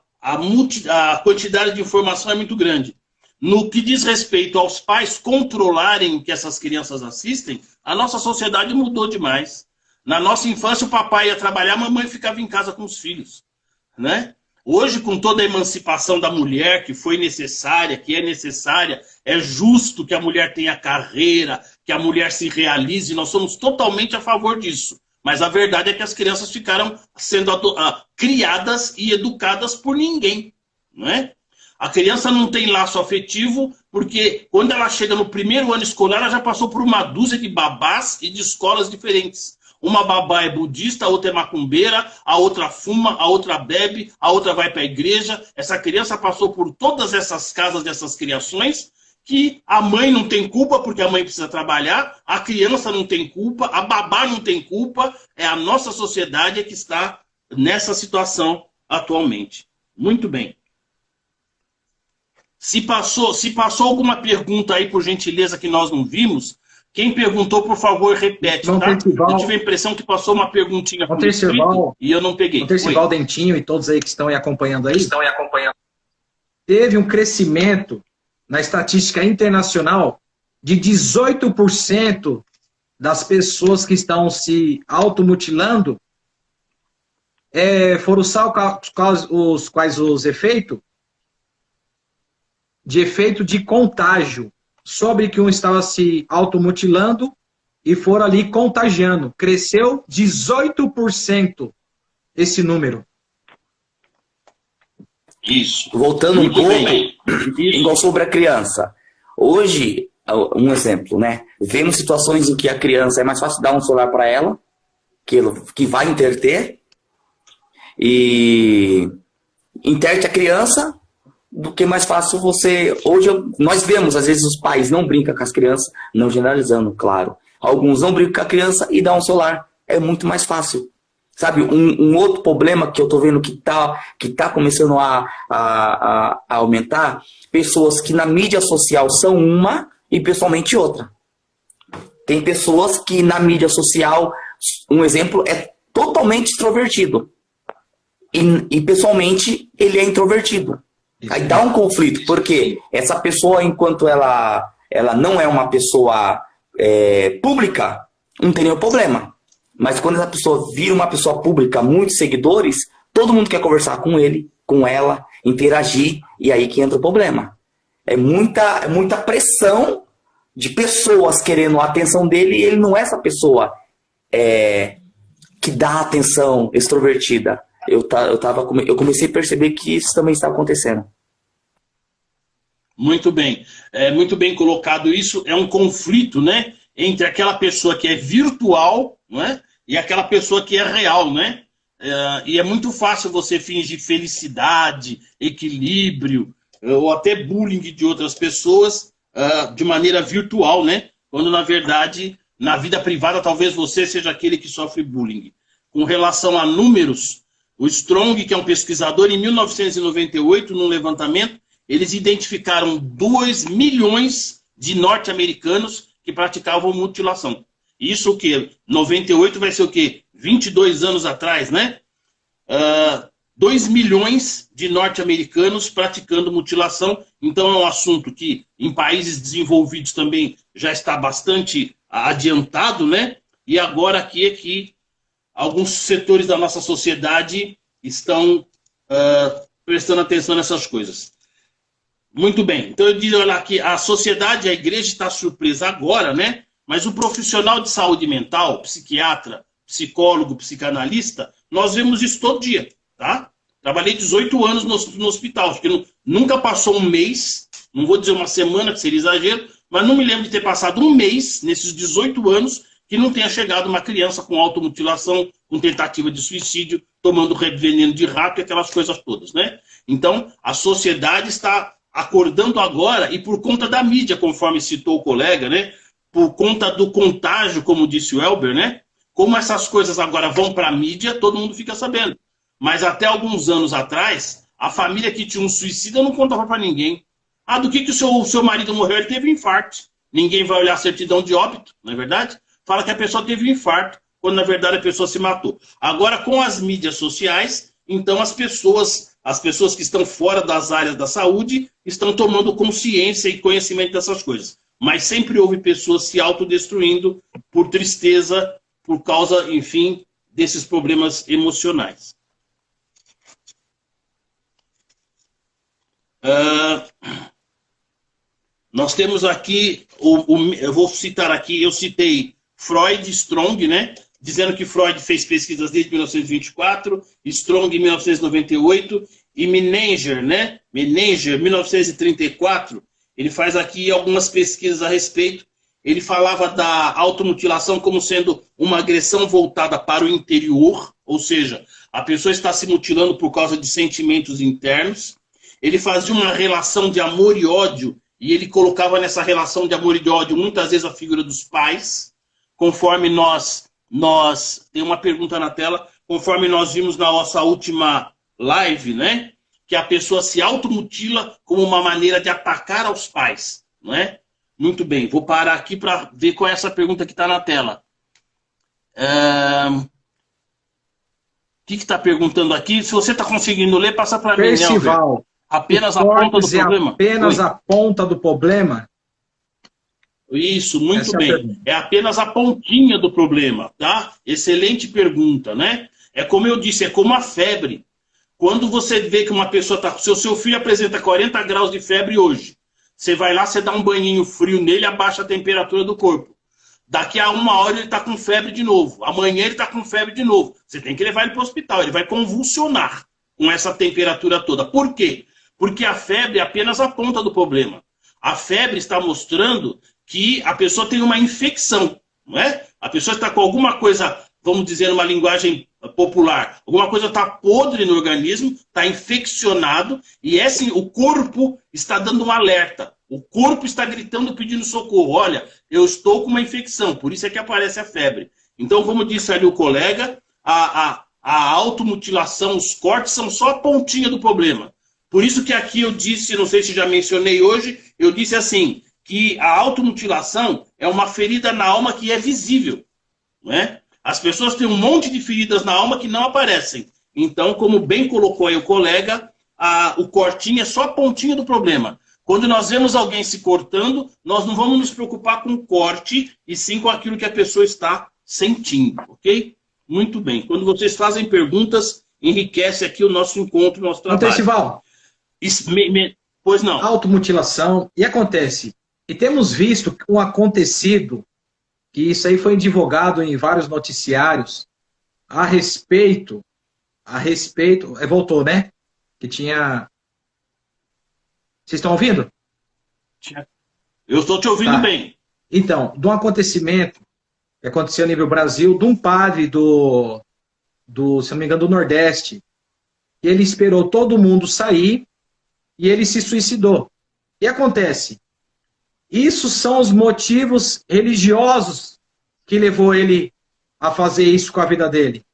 quantidade de informação é muito grande. No que diz respeito aos pais controlarem o que essas crianças assistem, a nossa sociedade mudou demais. Na nossa infância o papai ia trabalhar, a mamãe ficava em casa com os filhos, né? Hoje, com toda a emancipação da mulher, que foi necessária, que é necessária, é justo que a mulher tenha carreira, que a mulher se realize, nós somos totalmente a favor disso. Mas a verdade é que as crianças ficaram sendo criadas e educadas por ninguém, não é? A criança não tem laço afetivo, porque quando ela chega no primeiro ano escolar, ela já passou por uma dúzia de babás e de escolas diferentes. Uma babá é budista, a outra é macumbeira, a outra fuma, a outra bebe, a outra vai para a igreja. Essa criança passou por todas essas casas dessas criações, que a mãe não tem culpa porque a mãe precisa trabalhar, a criança não tem culpa, a babá não tem culpa, é a nossa sociedade que está nessa situação atualmente. Muito bem. Se passou alguma pergunta aí, por gentileza, que nós não vimos, quem perguntou, por favor, repete, tá? Eu tive a impressão que passou uma perguntinha por escrito e eu não peguei. O Tercival Dentinho e todos aí que estão aí acompanhando aí, teve um crescimento na estatística internacional de 18% das pessoas que estão se automutilando foram os efeitos de contágio, sobre que um estava se automutilando e foram ali contagiando. Cresceu 18% esse número. Isso. Voltando um pouco, igual sobre a criança. Hoje, um exemplo, né? Vemos situações em que a criança é mais fácil dar um celular para ela, que vai interter, e interte a criança, do que mais fácil você... Hoje nós vemos, às vezes, os pais não brincam com as crianças, não generalizando, claro. Alguns não brincam com a criança e dão um celular. É muito mais fácil. Sabe, um outro problema que eu tô vendo que tá começando a aumentar, pessoas que na mídia social são uma e pessoalmente outra. Tem pessoas que na mídia social, um exemplo, é totalmente extrovertido. E pessoalmente ele é introvertido. Aí dá um conflito, porque essa pessoa, enquanto ela não é uma pessoa pública, não tem nenhum problema. Mas quando essa pessoa vira uma pessoa pública, muitos seguidores, todo mundo quer conversar com ele, com ela, interagir, e aí que entra o problema. É muita pressão de pessoas querendo a atenção dele, e ele não é essa pessoa que dá atenção extrovertida. Eu comecei a perceber que isso também está acontecendo. Muito bem. Muito bem colocado isso. É um conflito, né, entre aquela pessoa que é virtual, não é, e aquela pessoa que é real, né? E é muito fácil você fingir felicidade, equilíbrio, ou até bullying de outras pessoas de maneira virtual, né? Quando, na verdade, na vida privada, talvez você seja aquele que sofre bullying. Com relação a números, o Strong, que é um pesquisador, em 1998, num levantamento, eles identificaram 2 milhões de norte-americanos que praticavam mutilação. Isso o quê? 98 vai ser o quê? 22 anos atrás, né? 2 milhões de norte-americanos praticando mutilação. Então é um assunto que em países desenvolvidos também já está bastante adiantado, né? E agora aqui é que alguns setores da nossa sociedade estão prestando atenção nessas coisas. Muito bem. Então eu diria lá que a sociedade, a igreja está surpresa agora, né? Mas o profissional de saúde mental, psiquiatra, psicólogo, psicanalista, nós vemos isso todo dia, tá? Trabalhei 18 anos no hospital, acho que nunca passou um mês, não vou dizer uma semana, que seria exagero, mas não me lembro de ter passado um mês, nesses 18 anos, que não tenha chegado uma criança com automutilação, com tentativa de suicídio, tomando veneno de rato e aquelas coisas todas, né? Então, a sociedade está acordando agora, e por conta da mídia, conforme citou o colega, né? Por conta do contágio, como disse o Elber, né? Como essas coisas agora vão para a mídia, todo mundo fica sabendo. Mas até alguns anos atrás, a família que tinha um suicida não contava para ninguém. Ah, do que o seu marido morreu? Ele teve um infarto. Ninguém vai olhar a certidão de óbito, não é verdade? Fala que a pessoa teve um infarto, quando na verdade a pessoa se matou. Agora, com as mídias sociais, então as pessoas que estão fora das áreas da saúde estão tomando consciência e conhecimento dessas coisas. Mas sempre houve pessoas se autodestruindo por tristeza, por causa, enfim, desses problemas emocionais. Nós temos aqui, eu vou citar aqui, eu citei Freud, Strong, né? Dizendo que Freud fez pesquisas desde 1924, Strong em 1998 e Menninger, né? Menninger, 1934, ele faz aqui algumas pesquisas a respeito. Ele falava da automutilação como sendo uma agressão voltada para o interior, ou seja, a pessoa está se mutilando por causa de sentimentos internos. Ele fazia uma relação de amor e ódio, e ele colocava nessa relação de amor e de ódio muitas vezes a figura dos pais, conforme tem uma pergunta na tela, conforme nós vimos na nossa última live, né? Que a pessoa se automutila como uma maneira de atacar aos pais, não é? Muito bem, vou parar aqui para ver qual é essa pergunta que está na tela. O que está perguntando aqui? Se você está conseguindo ler, passa para mim, Percival, apenas a ponta do problema? Apenas a ponta do problema? Isso, muito bem. É apenas a pontinha do problema, tá? Excelente pergunta, né? É como eu disse, é como a febre. Quando você vê que uma pessoa está... Se o seu filho apresenta 40 graus de febre hoje, você vai lá, você dá um banhinho frio nele, abaixa a temperatura do corpo. Daqui a uma hora ele está com febre de novo. Amanhã ele está com febre de novo. Você tem que levar ele para o hospital. Ele vai convulsionar com essa temperatura toda. Por quê? Porque a febre é apenas a ponta do problema. A febre está mostrando que a pessoa tem uma infecção, não é? A pessoa está com alguma coisa, vamos dizer numa linguagem popular, alguma coisa está podre no organismo, está infeccionado, e o corpo está dando um alerta. O corpo está gritando, pedindo socorro. Olha, eu estou com uma infecção, por isso é que aparece a febre. Então, como disse ali o colega, a automutilação, os cortes são só a pontinha do problema. Por isso que aqui eu disse, não sei se já mencionei hoje, eu disse assim, que a automutilação é uma ferida na alma que é visível, não é? As pessoas têm um monte de feridas na alma que não aparecem. Então, como bem colocou aí o colega, o cortinho é só a pontinha do problema. Quando nós vemos alguém se cortando, nós não vamos nos preocupar com o corte, e sim com aquilo que a pessoa está sentindo, ok? Muito bem. Quando vocês fazem perguntas, enriquece aqui o nosso encontro, o nosso trabalho. Percival, pois não. Automutilação, e acontece... E temos visto um acontecido, que isso aí foi divulgado em vários noticiários, a respeito, voltou, né? Que tinha... Vocês estão ouvindo? Eu estou te ouvindo bem. Então, de um acontecimento que aconteceu a nível Brasil, de um padre se não me engano, do Nordeste, ele esperou todo mundo sair e ele se suicidou. E acontece... Isso são os motivos religiosos que levou ele a fazer isso com a vida dele?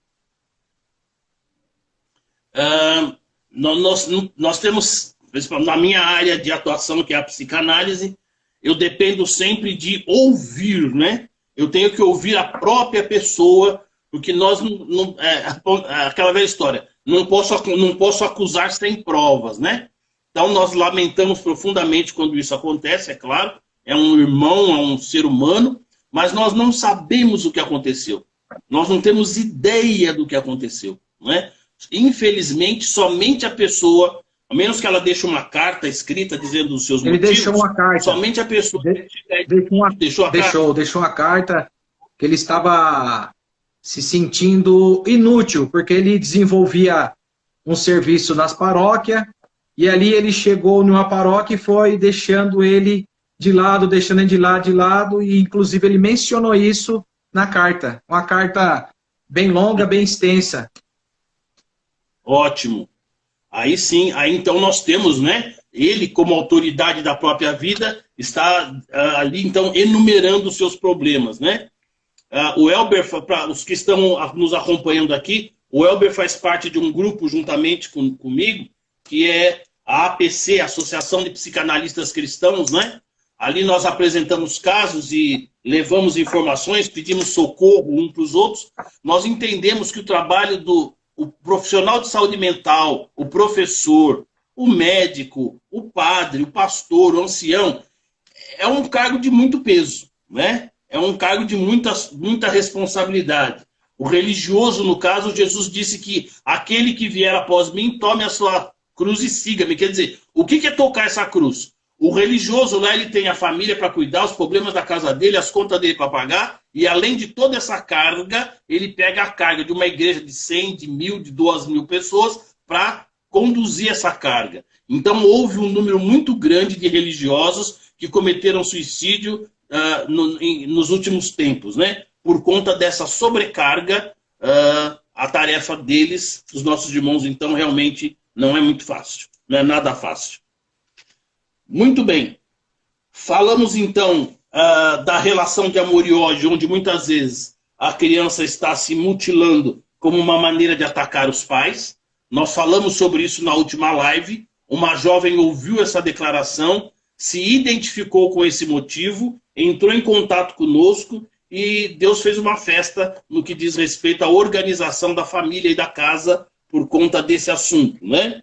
Nós temos, na minha área de atuação, que é a psicanálise, eu dependo sempre de ouvir, né? Eu tenho que ouvir a própria pessoa, porque nós aquela velha história, não posso acusar sem provas, né? Então nós lamentamos profundamente quando isso acontece, é claro. É um irmão, é um ser humano, mas nós não sabemos o que aconteceu. Nós não temos ideia do que aconteceu, não é? Infelizmente, somente a pessoa, a menos que ela deixe uma carta escrita dizendo os seus motivos... Ele deixou uma carta. Somente a pessoa... Deixou uma carta que ele estava se sentindo inútil, porque ele desenvolvia um serviço nas paróquias, e ali ele chegou numa paróquia e foi deixando ele... de lado, deixando ele de lado, e inclusive ele mencionou isso na carta. Uma carta bem longa, bem extensa. Ótimo. Aí sim, aí então nós temos, né? Ele, como autoridade da própria vida, está ali então enumerando os seus problemas, né? o Elber, para os que estão nos acompanhando aqui, o Elber faz parte de um grupo juntamente comigo, que é a APC, Associação de Psicanalistas Cristãos, né? Ali nós apresentamos casos e levamos informações, pedimos socorro uns para os outros. Nós entendemos que o trabalho do profissional de saúde mental, o professor, o médico, o padre, o pastor, o ancião, é um cargo de muito peso, né? É um cargo de muita responsabilidade. O religioso, no caso, Jesus disse que aquele que vier após mim, tome a sua cruz e siga-me. Quer dizer, o que é tocar essa cruz? O religioso lá, ele tem a família para cuidar, os problemas da casa dele, as contas dele para pagar, e além de toda essa carga, ele pega a carga de uma igreja de 100, de 1.000, de 2.000 pessoas para conduzir essa carga. Então houve um número muito grande de religiosos que cometeram suicídio nos últimos tempos, né? Por conta dessa sobrecarga, a tarefa deles, dos nossos irmãos, então realmente não é muito fácil, não é nada fácil. Muito bem. Falamos, então, da relação de amor e ódio, onde muitas vezes a criança está se mutilando como uma maneira de atacar os pais. Nós falamos sobre isso na última live. Uma jovem ouviu essa declaração, se identificou com esse motivo, entrou em contato conosco e Deus fez uma festa no que diz respeito à organização da família e da casa por conta desse assunto, né?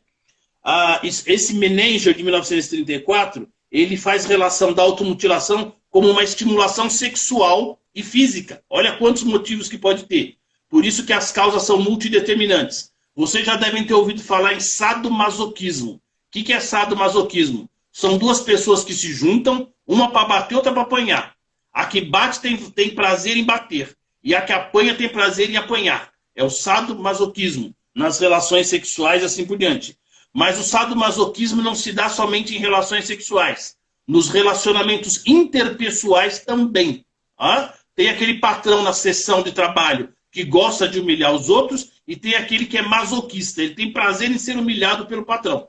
Esse Menninger de 1934, ele faz relação da automutilação como uma estimulação sexual e física. Olha quantos motivos que pode ter. Por isso que as causas são multideterminantes. Vocês já devem ter ouvido falar em sadomasoquismo. O que é sadomasoquismo? São duas pessoas que se juntam, uma para bater, outra para apanhar. A que bate tem prazer em bater, e a que apanha tem prazer em apanhar. É o sadomasoquismo, nas relações sexuais e assim por diante. Mas o sadomasoquismo não se dá somente em relações sexuais. Nos relacionamentos interpessoais também. Tem aquele patrão na sessão de trabalho que gosta de humilhar os outros e tem aquele que é masoquista. Ele tem prazer em ser humilhado pelo patrão.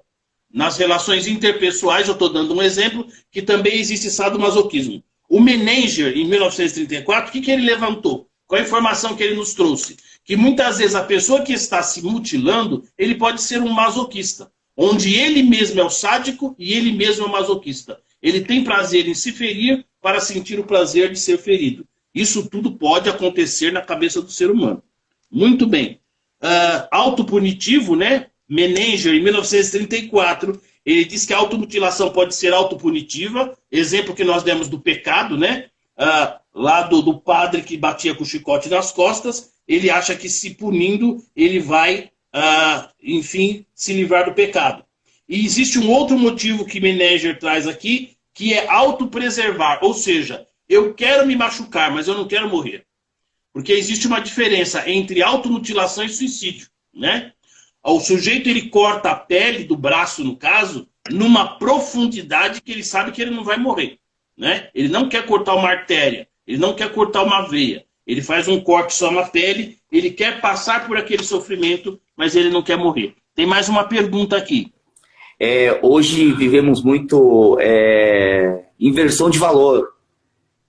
Nas relações interpessoais, eu estou dando um exemplo, que também existe sadomasoquismo. O Menninger, em 1934, o que ele levantou? Qual a informação que ele nos trouxe? Que muitas vezes a pessoa que está se mutilando, ele pode ser um masoquista, onde ele mesmo é o sádico e ele mesmo é o masoquista. Ele tem prazer em se ferir para sentir o prazer de ser ferido. Isso tudo pode acontecer na cabeça do ser humano. Muito bem. Autopunitivo, né? Menninger, em 1934, ele diz que a automutilação pode ser autopunitiva. Exemplo que nós demos do pecado, né? Lá do padre que batia com o chicote nas costas, ele acha que se punindo, ele vai, enfim, se livrar do pecado. E existe um outro motivo que Menninger traz aqui, que é autopreservar, ou seja, eu quero me machucar, mas eu não quero morrer. Porque existe uma diferença entre automutilação e suicídio, né? O sujeito, ele corta a pele do braço, no caso, numa profundidade que ele sabe que ele não vai morrer, né? Ele não quer cortar uma artéria, ele não quer cortar uma veia. Ele faz um corte só na pele, ele quer passar por aquele sofrimento, mas ele não quer morrer. Tem mais uma pergunta aqui. Hoje vivemos muito inversão de valor.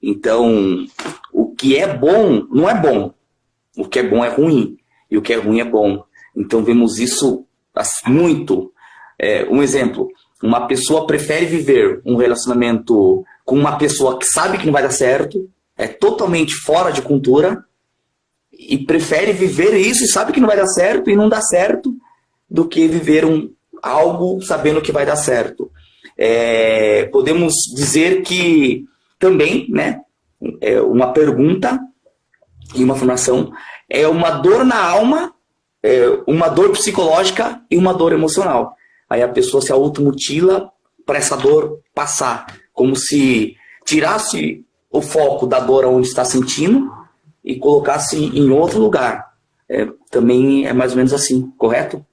Então, o que é bom não é bom. O que é bom é ruim. E o que é ruim é bom. Então, vemos isso muito. Um exemplo, uma pessoa prefere viver um relacionamento com uma pessoa que sabe que não vai dar certo, é totalmente fora de cultura, e prefere viver isso e sabe que não vai dar certo e não dá certo, do que viver algo sabendo que vai dar certo. Podemos dizer que também, né, uma pergunta e uma afirmação é uma dor na alma, uma dor psicológica e uma dor emocional. Aí a pessoa se automutila para essa dor passar, como se tirasse o foco da dor onde está sentindo e colocasse em outro lugar. Também é mais ou menos assim, correto?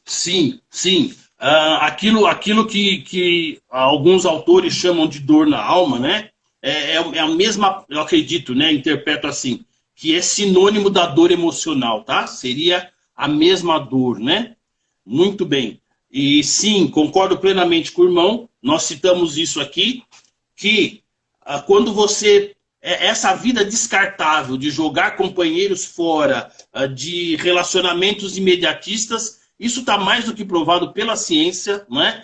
Sim, sim. Aquilo que alguns autores chamam de dor na alma, né? É a mesma, eu acredito, né? Interpreto assim, que é sinônimo da dor emocional, tá? Seria a mesma dor, né? Muito bem. E sim, concordo plenamente com o irmão. Nós citamos isso aqui, que quando você essa vida descartável de jogar companheiros fora, de relacionamentos imediatistas, isso está mais do que provado pela ciência, não é?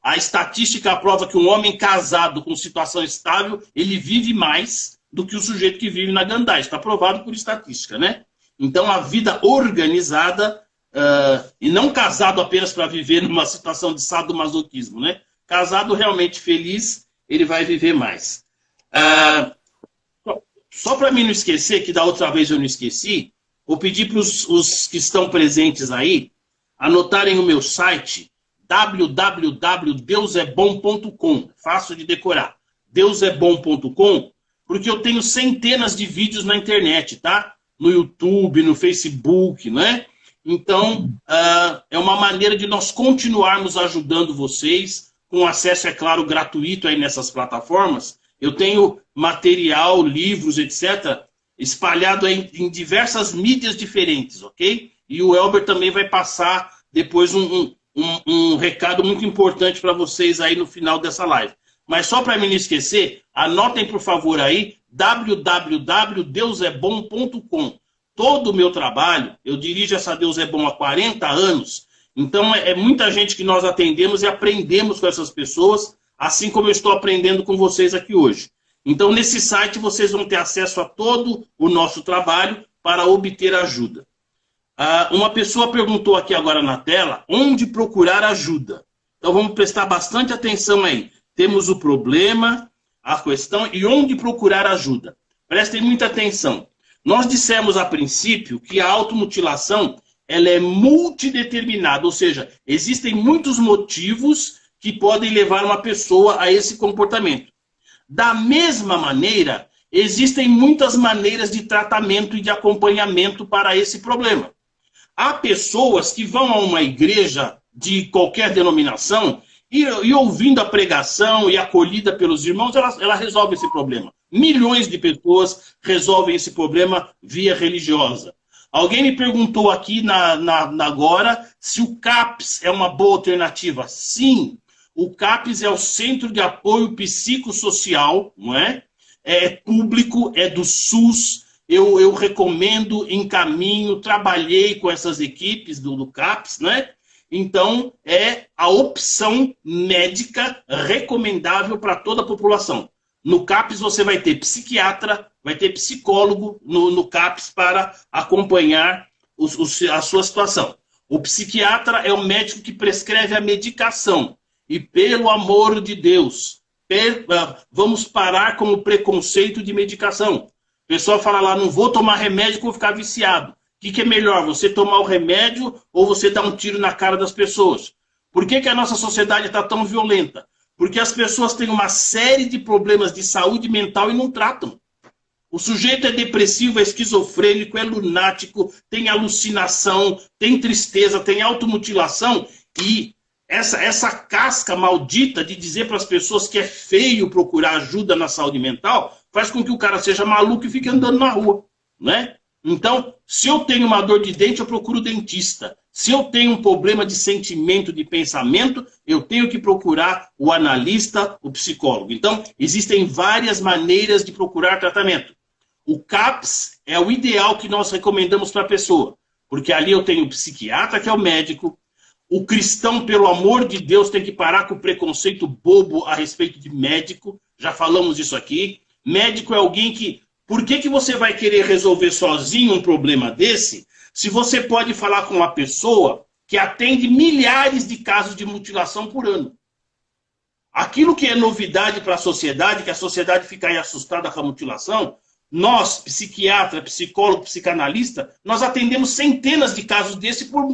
A estatística prova que um homem casado com situação estável, ele vive mais do que o sujeito que vive na gandaia. Está provado por estatística, né? Então, a vida organizada, e não casado apenas para viver numa situação de sadomasoquismo, né? Casado realmente feliz, ele vai viver mais. Só para mim não esquecer, que da outra vez eu não esqueci, vou pedir para os que estão presentes aí anotarem o meu site, www.deusebom.com, fácil de decorar, deusebom.com, porque eu tenho centenas de vídeos na internet, tá? No YouTube, no Facebook, né? Então, é uma maneira de nós continuarmos ajudando vocês, com acesso, é claro, gratuito aí nessas plataformas. Eu tenho material, livros, etc., espalhado em diversas mídias diferentes, ok? E o Elber também vai passar depois um recado muito importante para vocês aí no final dessa live. Mas só para mim não esquecer, anotem por favor aí, www.deusebom.com. Todo o meu trabalho, eu dirijo essa Deus é Bom há 40 anos, então é muita gente que nós atendemos e aprendemos com essas pessoas, assim como eu estou aprendendo com vocês aqui hoje. Então nesse site vocês vão ter acesso a todo o nosso trabalho para obter ajuda. Uma pessoa perguntou aqui agora na tela, onde procurar ajuda? Então vamos prestar bastante atenção aí. Temos o problema, a questão e onde procurar ajuda. Prestem muita atenção. Nós dissemos a princípio que a automutilação ela é multideterminada, ou seja, existem muitos motivos que podem levar uma pessoa a esse comportamento. Da mesma maneira, existem muitas maneiras de tratamento e de acompanhamento para esse problema. Há pessoas que vão a uma igreja de qualquer denominação e ouvindo a pregação e acolhida pelos irmãos, ela resolve esse problema. Milhões de pessoas resolvem esse problema via religiosa. Alguém me perguntou aqui agora se o CAPS é uma boa alternativa. Sim, o CAPS é o Centro de Apoio Psicossocial, não é? É público, é do SUS. Eu recomendo, encaminho, trabalhei com essas equipes do CAPS, né? Então, é a opção médica recomendável para toda a população. No CAPS você vai ter psiquiatra, vai ter psicólogo no CAPS para acompanhar a sua situação. O psiquiatra é o médico que prescreve a medicação. E pelo amor de Deus, vamos parar com o preconceito de medicação. O pessoal fala lá, não vou tomar remédio que vou ficar viciado. O que é melhor, você tomar o remédio ou você dar um tiro na cara das pessoas? Por que a nossa sociedade está tão violenta? Porque as pessoas têm uma série de problemas de saúde mental e não tratam. O sujeito é depressivo, é esquizofrênico, é lunático, tem alucinação, tem tristeza, tem automutilação. E essa casca maldita de dizer para as pessoas que é feio procurar ajuda na saúde mental faz com que o cara seja maluco e fique andando na rua, né? Então, se eu tenho uma dor de dente, eu procuro dentista. Se eu tenho um problema de sentimento, de pensamento, eu tenho que procurar o analista, o psicólogo. Então, existem várias maneiras de procurar tratamento. O CAPS é o ideal que nós recomendamos para a pessoa, porque ali eu tenho o psiquiatra, que é o médico. O cristão, pelo amor de Deus, tem que parar com o preconceito bobo a respeito de médico. Já falamos isso aqui. Médico é alguém que... Por que você vai querer resolver sozinho um problema desse, se você pode falar com uma pessoa que atende milhares de casos de mutilação por ano? Aquilo que é novidade para a sociedade, que a sociedade fica aí assustada com a mutilação, nós, psiquiatra, psicólogo, psicanalista, nós atendemos centenas de casos desse por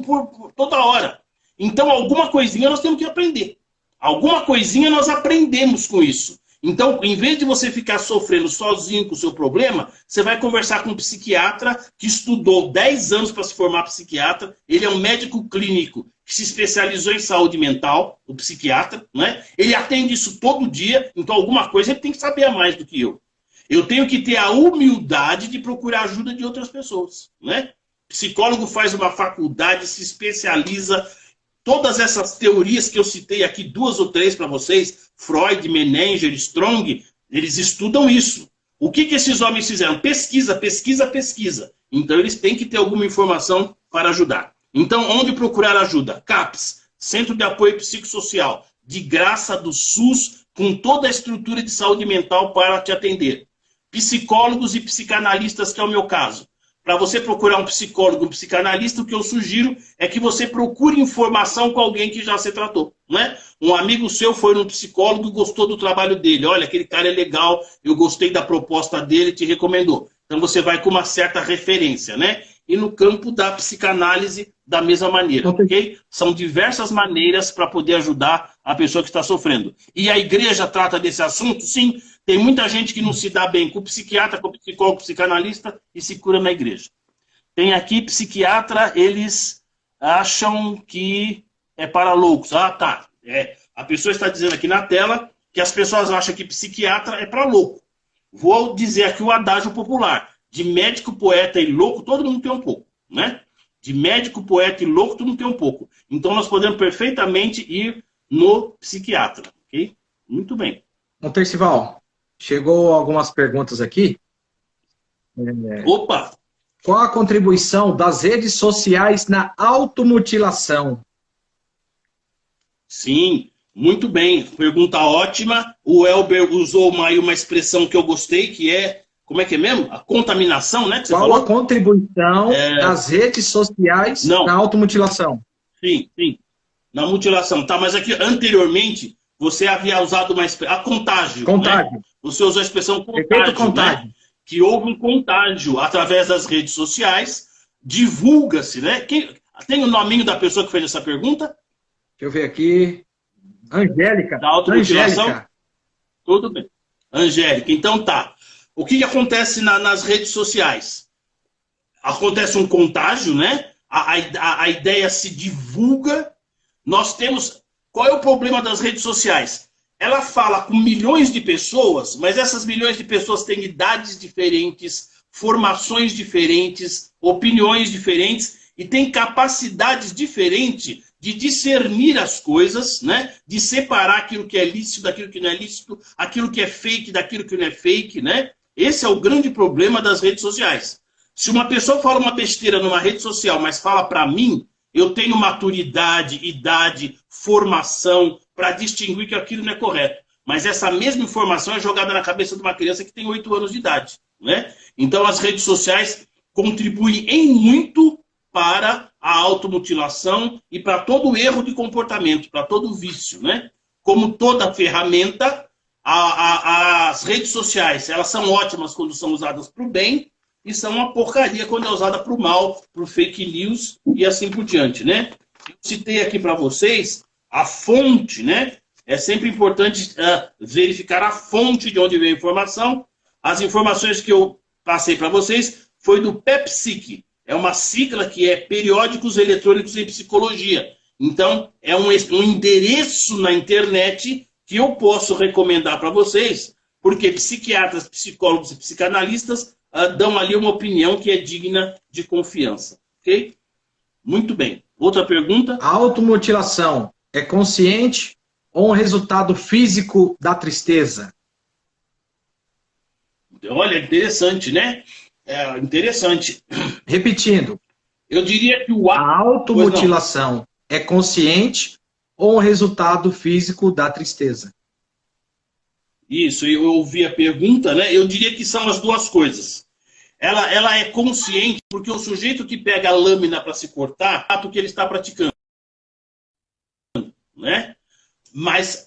toda hora. Então, alguma coisinha nós temos que aprender. Alguma coisinha nós aprendemos com isso. Então, em vez de você ficar sofrendo sozinho com o seu problema, você vai conversar com um psiquiatra que estudou 10 anos para se formar psiquiatra. Ele é um médico clínico que se especializou em saúde mental, o psiquiatra, né? Ele atende isso todo dia, então alguma coisa ele tem que saber a mais do que eu. Eu tenho que ter a humildade de procurar ajuda de outras pessoas, né? O psicólogo faz uma faculdade, se especializa. Todas essas teorias que eu citei aqui, 2 ou 3 para vocês, Freud, Menninger, Strong, eles estudam isso. O que esses homens fizeram? Pesquisa, pesquisa, pesquisa. Então, eles têm que ter alguma informação para ajudar. Então, onde procurar ajuda? CAPS, Centro de Apoio Psicossocial, de graça do SUS, com toda a estrutura de saúde mental para te atender. Psicólogos e psicanalistas, que é o meu caso. Para você procurar um psicólogo, um psicanalista, o que eu sugiro é que você procure informação com alguém que já se tratou. Não é? Um amigo seu foi num psicólogo e gostou do trabalho dele. Olha, aquele cara é legal, eu gostei da proposta dele, te recomendou. Então você vai com uma certa referência, né? E no campo da psicanálise, da mesma maneira, ok? São diversas maneiras para poder ajudar a pessoa que está sofrendo. E a igreja trata desse assunto? Sim. Tem muita gente que não se dá bem com o psiquiatra, com o psicólogo, com o psicanalista e se cura na igreja. Tem aqui psiquiatra, eles acham que é para loucos. Ah, tá. A pessoa está dizendo aqui na tela que as pessoas acham que psiquiatra é para louco. Vou dizer aqui o adágio popular. De médico, poeta e louco, todo mundo tem um pouco, né? De médico, poeta e louco, todo mundo tem um pouco. Então nós podemos perfeitamente ir no psiquiatra, ok? Muito bem. Bom, Tercival, chegou algumas perguntas aqui. Opa! Qual a contribuição das redes sociais na automutilação? Sim, muito bem. Pergunta ótima. O Elber usou uma expressão que eu gostei, que é, como é que é mesmo? A contaminação, né? Que você Qual falou? A contribuição das redes sociais na automutilação? Sim, sim. Na mutilação. Tá, mas aqui, anteriormente, você havia usado uma expressão. A contágio. Contágio. Né? Você usou a expressão contágio. Né? Que houve um contágio através das redes sociais. Divulga-se, né? Tem o nominho da pessoa que fez essa pergunta? Deixa eu ver aqui. Angélica. Da automutilação? Angélica. Tudo bem. Angélica. Então tá. O que acontece nas redes sociais? Acontece um contágio, né? A ideia se divulga. Nós temos... Qual é o problema das redes sociais? Ela fala com milhões de pessoas, mas essas milhões de pessoas têm idades diferentes, formações diferentes, opiniões diferentes e têm capacidades diferentes de discernir as coisas, né? De separar aquilo que é lícito daquilo que não é lícito, aquilo que é fake daquilo que não é fake, né? Esse é o grande problema das redes sociais. Se uma pessoa fala uma besteira numa rede social, mas fala para mim, eu tenho maturidade, idade, formação para distinguir que aquilo não é correto. Mas essa mesma informação é jogada na cabeça de uma criança que tem 8 anos de idade, né? Então as redes sociais contribuem em muito para a automutilação e para todo erro de comportamento, para todo vício, né? Como toda ferramenta, as redes sociais, elas são ótimas quando são usadas para o bem e são uma porcaria quando é usada para o mal, para o fake news e assim por diante, né? Eu citei aqui para vocês a fonte, né? É sempre importante verificar a fonte de onde veio a informação. As informações que eu passei para vocês foi do PEPSIC. É uma sigla que é Periódicos Eletrônicos em Psicologia. Então, é um endereço na internet que eu posso recomendar para vocês, porque psiquiatras, psicólogos e psicanalistas dão ali uma opinião que é digna de confiança. Ok? Muito bem. Outra pergunta? A automutilação é consciente ou um resultado físico da tristeza? Olha, interessante, né? É interessante. Repetindo. Eu diria que a automutilação é consciente ou um resultado físico da tristeza? Isso, eu ouvi a pergunta, né? Eu diria que são as duas coisas. Ela é consciente porque o sujeito que pega a lâmina para se cortar, é o ato que ele está praticando, né? Mas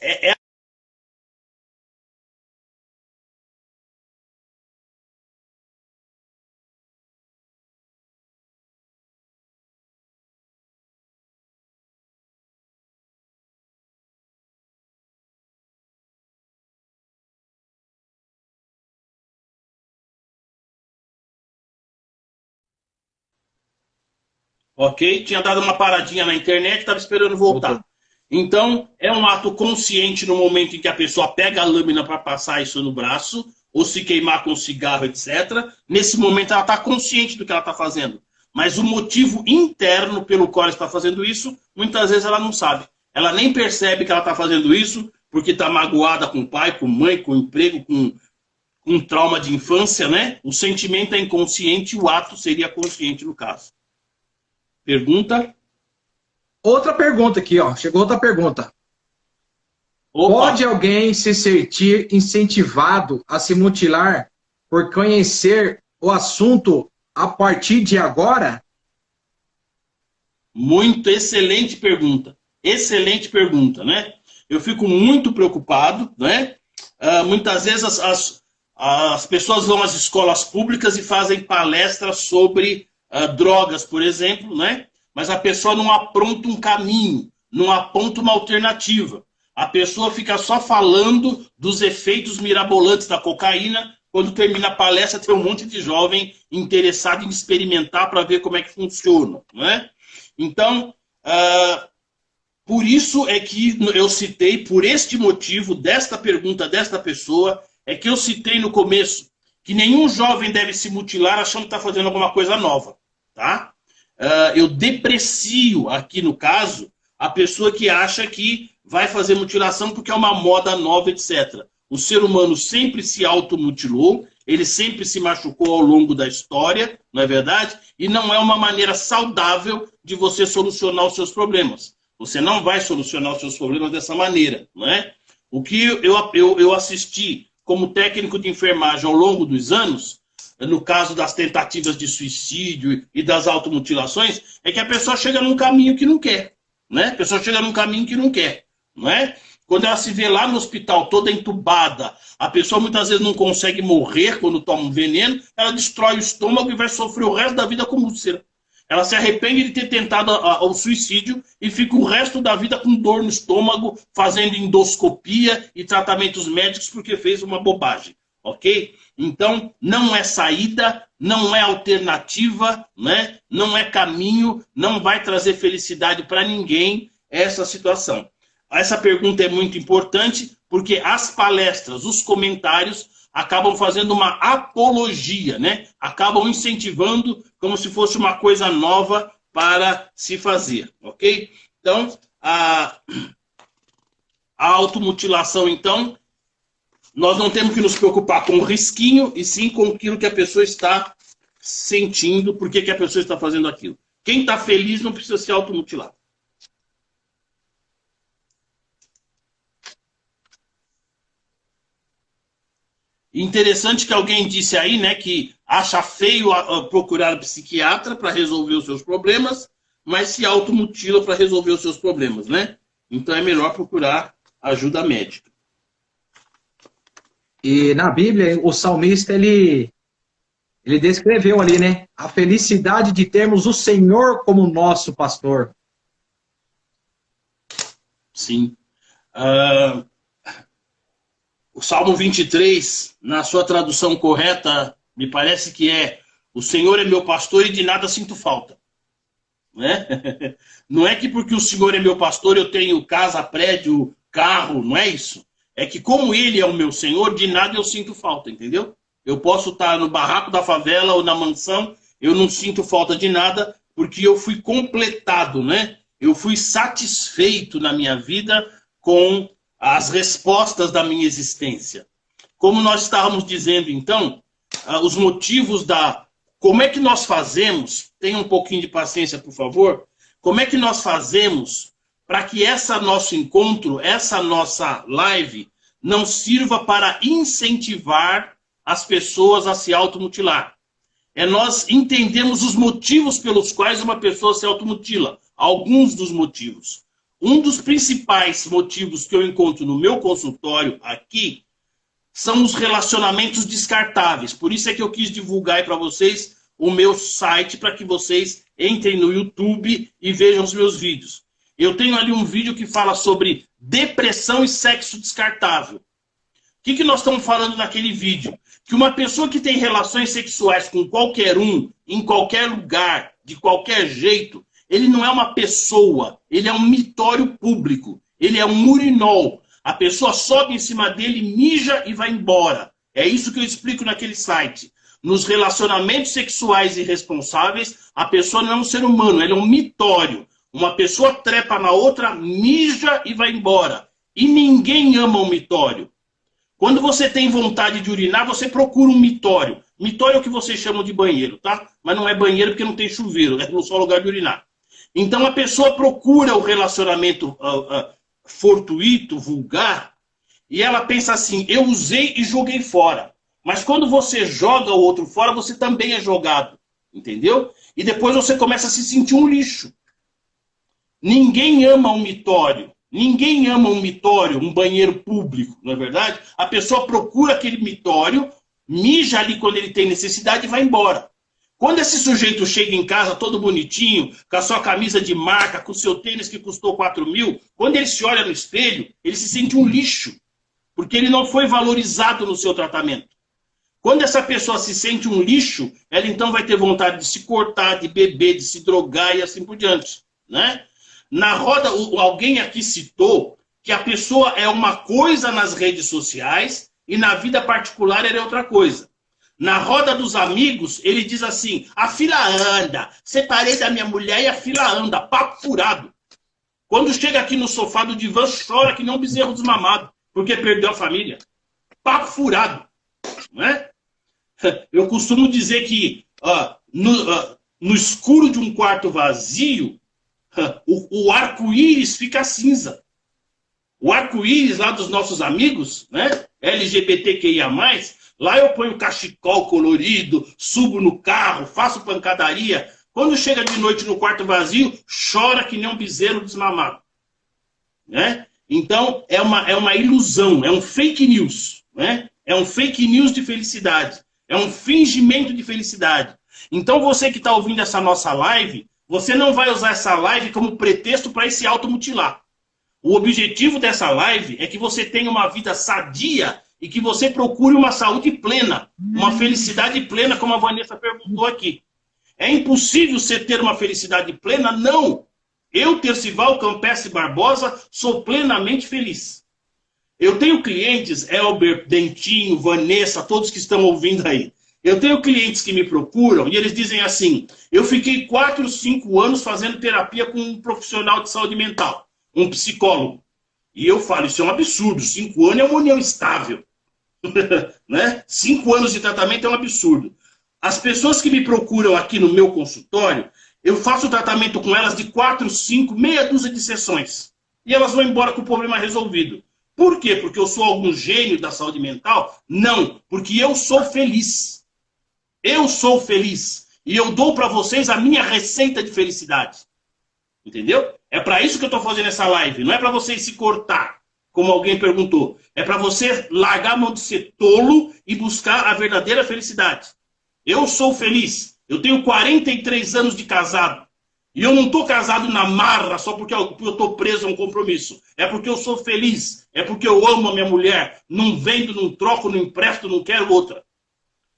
ok? Tinha dado uma paradinha na internet, estava esperando voltar. Então, é um ato consciente no momento em que a pessoa pega a lâmina para passar isso no braço, ou se queimar com cigarro, etc. Nesse momento, ela está consciente do que ela está fazendo. Mas o motivo interno pelo qual ela está fazendo isso, muitas vezes ela não sabe. Ela nem percebe que ela está fazendo isso porque está magoada com o pai, com a mãe, com o emprego, com um trauma de infância, né? O sentimento é inconsciente e o ato seria consciente no caso. Pergunta? Outra pergunta aqui, ó. Chegou outra pergunta. Opa. Pode alguém se sentir incentivado a se mutilar por conhecer o assunto a partir de agora? Muito excelente pergunta. Excelente pergunta, né? Eu fico muito preocupado, né? Muitas vezes as pessoas vão às escolas públicas e fazem palestras sobre drogas, por exemplo, né? Mas a pessoa não apronta um caminho, não aponta uma alternativa. A pessoa fica só falando dos efeitos mirabolantes da cocaína. Quando termina a palestra, tem um monte de jovem interessado em experimentar para ver como é que funciona, né? Então, por isso é que eu citei, por este motivo, desta pergunta desta pessoa, é que eu citei no começo que nenhum jovem deve se mutilar achando que está fazendo alguma coisa nova, tá? Eu deprecio aqui no caso a pessoa que acha que vai fazer mutilação porque é uma moda nova, etc. O ser humano sempre se automutilou, ele sempre se machucou ao longo da história, não é verdade? E não é uma maneira saudável de você solucionar os seus problemas. Você não vai solucionar os seus problemas dessa maneira, não é? O que eu assisti como técnico de enfermagem ao longo dos anos, no caso das tentativas de suicídio e das automutilações, é que a pessoa chega num caminho que não quer, né? A pessoa chega num caminho que não quer, não é? Quando ela se vê lá no hospital toda entubada, a pessoa muitas vezes não consegue morrer quando toma um veneno, ela destrói o estômago e vai sofrer o resto da vida com úlcera. Ela se arrepende de ter tentado o suicídio e fica o resto da vida com dor no estômago, fazendo endoscopia e tratamentos médicos porque fez uma bobagem, ok? Então, não é saída, não é alternativa, né? Não é caminho, não vai trazer felicidade para ninguém essa situação. Essa pergunta é muito importante porque as palestras, os comentários acabam fazendo uma apologia, né? Acabam incentivando como se fosse uma coisa nova para se fazer, ok? Então, a automutilação, então, nós não temos que nos preocupar com o risquinho e sim com aquilo que a pessoa está sentindo, por que a pessoa está fazendo aquilo. Quem está feliz não precisa se automutilar. Interessante que alguém disse aí, né, que acha feio procurar psiquiatra para resolver os seus problemas, mas se automutila para resolver os seus problemas, né? Então é melhor procurar ajuda médica. E na Bíblia, o salmista, ele descreveu ali, né, a felicidade de termos o Senhor como nosso pastor. Sim. O Salmo 23, na sua tradução correta, me parece que é: o Senhor é meu pastor e de nada sinto falta. Né? Não é que porque o Senhor é meu pastor eu tenho casa, prédio, carro, não é isso. É que como Ele é o meu Senhor, de nada eu sinto falta, entendeu? Eu posso estar no barraco da favela ou na mansão, eu não sinto falta de nada, porque eu fui completado, né? Eu fui satisfeito na minha vida com as respostas da minha existência. Como nós estávamos dizendo, então, os motivos da... Como é que nós fazemos, tenha um pouquinho de paciência, por favor, como é que nós fazemos para que esse nosso encontro, essa nossa live, não sirva para incentivar as pessoas a se automutilar? É nós entendermos os motivos pelos quais uma pessoa se automutila, alguns dos motivos. Um dos principais motivos que eu encontro no meu consultório aqui são os relacionamentos descartáveis. Por isso é que eu quis divulgar aí para vocês o meu site, para que vocês entrem no YouTube e vejam os meus vídeos. Eu tenho ali um vídeo que fala sobre depressão e sexo descartável. O que nós estamos falando naquele vídeo? Que uma pessoa que tem relações sexuais com qualquer um, em qualquer lugar, de qualquer jeito, ele não é uma pessoa, ele é um mitório público, ele é um urinol. A pessoa sobe em cima dele, mija e vai embora. É isso que eu explico naquele site. Nos relacionamentos sexuais irresponsáveis, a pessoa não é um ser humano, ela é um mitório. Uma pessoa trepa na outra, mija e vai embora. E ninguém ama um mitório. Quando você tem vontade de urinar, você procura um mitório. Mitório é o que vocês chamam de banheiro, tá? Mas não é banheiro porque não tem chuveiro, é só lugar de urinar. Então a pessoa procura o relacionamento fortuito, vulgar, e ela pensa assim, eu usei e joguei fora. Mas quando você joga o outro fora, você também é jogado, entendeu? E depois você começa a se sentir um lixo. Ninguém ama um mitório. Ninguém ama um mitório, um banheiro público, não é verdade? A pessoa procura aquele mitório, mija ali quando ele tem necessidade e vai embora. Quando esse sujeito chega em casa todo bonitinho, com a sua camisa de marca, com o seu tênis que custou 4 mil, quando ele se olha no espelho, ele se sente um lixo, porque ele não foi valorizado no seu tratamento. Quando essa pessoa se sente um lixo, ela então vai ter vontade de se cortar, de beber, de se drogar e assim por diante, né? Na roda, alguém aqui citou que a pessoa é uma coisa nas redes sociais e na vida particular ela é outra coisa. Na roda dos amigos, ele diz assim, a fila anda, separei da minha mulher e a fila anda, papo furado. Quando chega aqui no sofá do divã, chora que nem um bezerro desmamado, porque perdeu a família. Papo furado, não é? Eu costumo dizer que no escuro de um quarto vazio, o arco-íris fica cinza. O arco-íris lá dos nossos amigos, né? LGBTQIA+, lá eu ponho cachecol colorido, subo no carro, faço pancadaria. Quando chega de noite no quarto vazio, chora que nem um bezerro desmamado. Né? Então, é uma ilusão, é um fake news. Né? É um fake news de felicidade. É um fingimento de felicidade. Então, você que está ouvindo essa nossa live, você não vai usar essa live como pretexto para se automutilar. O objetivo dessa live é que você tenha uma vida sadia e que você procure uma saúde plena, uma felicidade plena, como a Vanessa perguntou aqui. É impossível você ter uma felicidade plena? Não. Eu, Tercival Campestre Barbosa, sou plenamente feliz. Eu tenho clientes, Elber, Dentinho, Vanessa, todos que estão ouvindo aí. Eu tenho clientes que me procuram e eles dizem assim, eu fiquei 4, 5 anos fazendo terapia com um profissional de saúde mental, um psicólogo. E eu falo, isso é um absurdo, 5 anos é uma união estável. Né? 5 anos de tratamento é um absurdo. As pessoas que me procuram aqui no meu consultório, eu faço tratamento com elas de 4, 5, meia dúzia de sessões. E elas vão embora com o problema resolvido. Por quê? Porque eu sou algum gênio da saúde mental? Não, porque eu sou feliz. Eu sou feliz. E eu dou para vocês a minha receita de felicidade. Entendeu? É para isso que eu estou fazendo essa live. Não é para vocês se cortar, como alguém perguntou. É para você largar a mão de ser tolo e buscar a verdadeira felicidade. Eu sou feliz. Eu tenho 43 anos de casado. E eu não estou casado na marra só porque eu estou preso a um compromisso. É porque eu sou feliz. É porque eu amo a minha mulher. Não vendo, não troco, não empresto, não quero outra.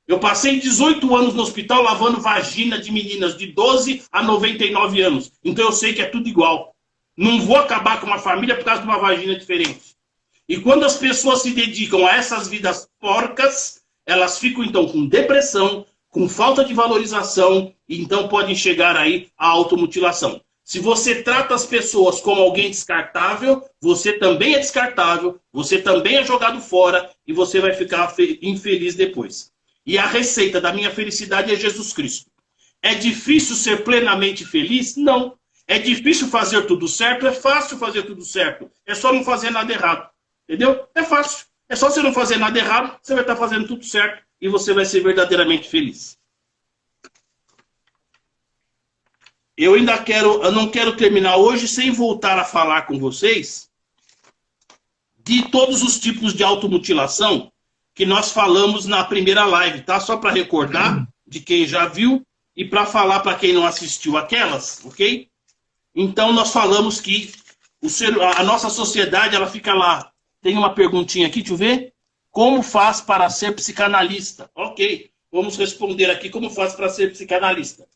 Eu passei 18 anos no hospital lavando vagina de meninas de 12 a 99 anos. Então eu sei que é tudo igual. Não vou acabar com uma família por causa de uma vagina diferente. E quando as pessoas se dedicam a essas vidas porcas, elas ficam então com depressão, com falta de valorização, e então podem chegar aí à automutilação. Se você trata as pessoas como alguém descartável, você também é descartável, você também é jogado fora, e você vai ficar infeliz depois. E a receita da minha felicidade é Jesus Cristo. É difícil ser plenamente feliz? Não. É difícil fazer tudo certo? É fácil fazer tudo certo. É só não fazer nada errado. Entendeu? É fácil. É só você não fazer nada errado, você vai estar fazendo tudo certo e você vai ser verdadeiramente feliz. Eu não quero terminar hoje sem voltar a falar com vocês de todos os tipos de automutilação que nós falamos na primeira live, tá? Só para recordar de quem já viu e para falar para quem não assistiu aquelas, ok? Então nós falamos que a nossa sociedade, ela fica lá. Tem uma perguntinha aqui, deixa eu ver. Como faz para ser psicanalista? Ok, vamos responder aqui como faz para ser psicanalista.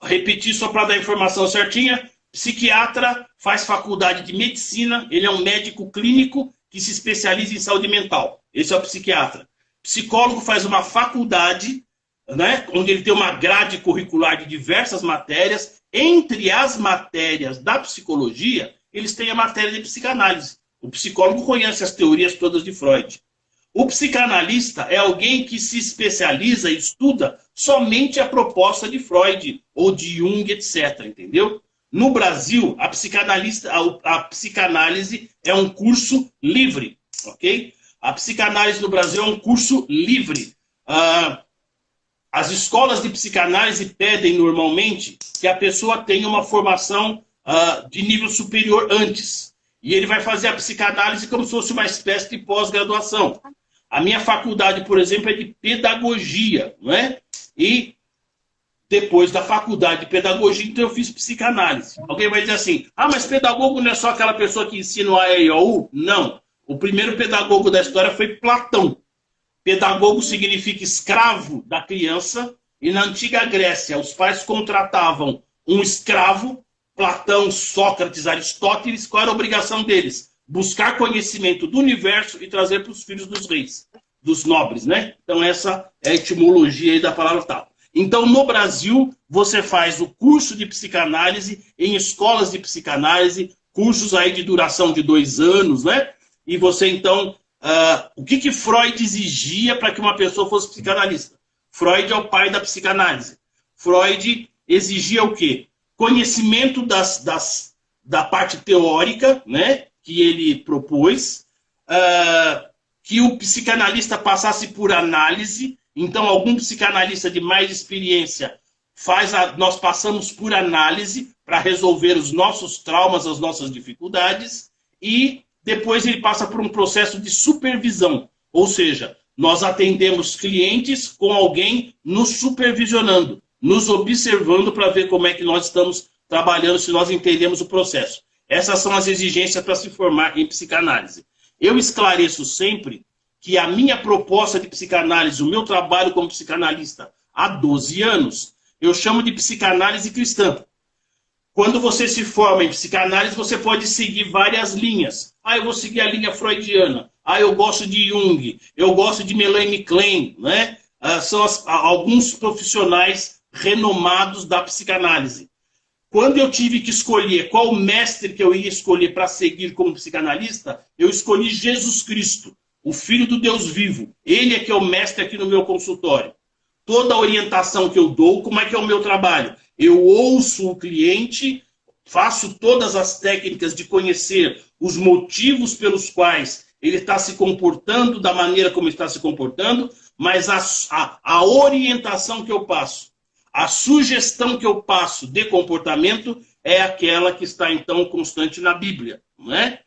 Repetir só para dar a informação certinha. Psiquiatra faz faculdade de medicina, ele é um médico clínico que se especializa em saúde mental. Esse é o psiquiatra. Psicólogo faz uma faculdade, né, onde ele tem uma grade curricular de diversas matérias. Entre as matérias da psicologia, eles têm a matéria de psicanálise. O psicólogo conhece as teorias todas de Freud. O psicanalista é alguém que se especializa e estuda somente a proposta de Freud ou de Jung, etc. Entendeu? No Brasil, a psicanálise é um curso livre, ok? A psicanálise no Brasil é um curso livre. As escolas de psicanálise pedem normalmente que a pessoa tenha uma formação de nível superior antes. E ele vai fazer a psicanálise como se fosse uma espécie de pós-graduação. A minha faculdade, por exemplo, é de pedagogia, não é? E depois da faculdade de pedagogia, então eu fiz psicanálise. Alguém vai dizer assim, mas pedagogo não é só aquela pessoa que ensina o A, E, I, O, U? Não. O primeiro pedagogo da história foi Platão. Pedagogo significa escravo da criança, e na antiga Grécia os pais contratavam um escravo, Platão, Sócrates, Aristóteles. Qual era a obrigação deles? Buscar conhecimento do universo e trazer para os filhos dos reis, dos nobres, né? Então essa é a etimologia aí da palavra tal. Então no Brasil você faz o curso de psicanálise em escolas de psicanálise, cursos aí de duração de 2 anos, né? E você então, o que Freud exigia para que uma pessoa fosse psicanalista? Freud é o pai da psicanálise. Freud exigia o quê? Conhecimento da parte teórica, né? Que ele propôs, que o psicanalista passasse por análise. Então, algum psicanalista de mais experiência nós passamos por análise para resolver os nossos traumas, as nossas dificuldades, e depois ele passa por um processo de supervisão. Ou seja, nós atendemos clientes com alguém nos supervisionando, nos observando para ver como é que nós estamos trabalhando, se nós entendemos o processo. Essas são as exigências para se formar em psicanálise. Eu esclareço sempre que a minha proposta de psicanálise, o meu trabalho como psicanalista há 12 anos, eu chamo de psicanálise cristã. Quando você se forma em psicanálise, você pode seguir várias linhas. Eu vou seguir a linha freudiana. Eu gosto de Jung. Eu gosto de Melanie Klein. Né? São alguns profissionais renomados da psicanálise. Quando eu tive que escolher qual mestre que eu ia escolher para seguir como psicanalista, eu escolhi Jesus Cristo, o Filho do Deus vivo. Ele é que é o mestre aqui no meu consultório. Toda a orientação que eu dou, como é que é o meu trabalho? Eu ouço o cliente, faço todas as técnicas de conhecer os motivos pelos quais ele está se comportando da maneira como está se comportando, mas a orientação que eu passo, a sugestão que eu passo de comportamento é aquela que está, então, constante na Bíblia. Não é?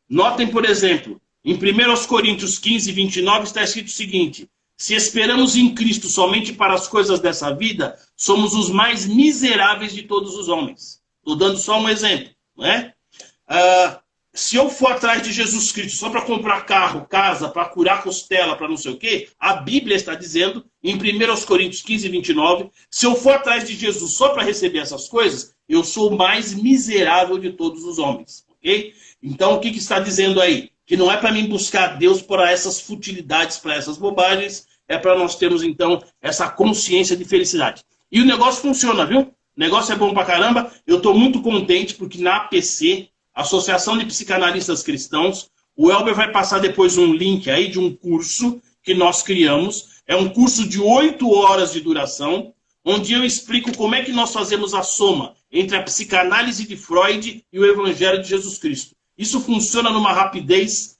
Notem, por exemplo, em 1 Coríntios 15, 29, está escrito o seguinte: se esperamos em Cristo somente para as coisas dessa vida, somos os mais miseráveis de todos os homens. Estou dando só um exemplo. Não é? Se eu for atrás de Jesus Cristo só para comprar carro, casa, para curar costela, para não sei o quê, a Bíblia está dizendo, em 1 Coríntios 15, 29, se eu for atrás de Jesus só para receber essas coisas, eu sou o mais miserável de todos os homens. Ok? Então, o que está dizendo aí? Que não é para mim buscar Deus para essas futilidades, para essas bobagens, é para nós termos, então, essa consciência de felicidade. E o negócio funciona, viu? O negócio é bom pra caramba. Eu estou muito contente porque na APC, Associação de Psicanalistas Cristãos, o Elber vai passar depois um link aí de um curso que nós criamos. É um curso de 8 horas de duração, onde eu explico como é que nós fazemos a soma entre a psicanálise de Freud e o Evangelho de Jesus Cristo. Isso funciona numa rapidez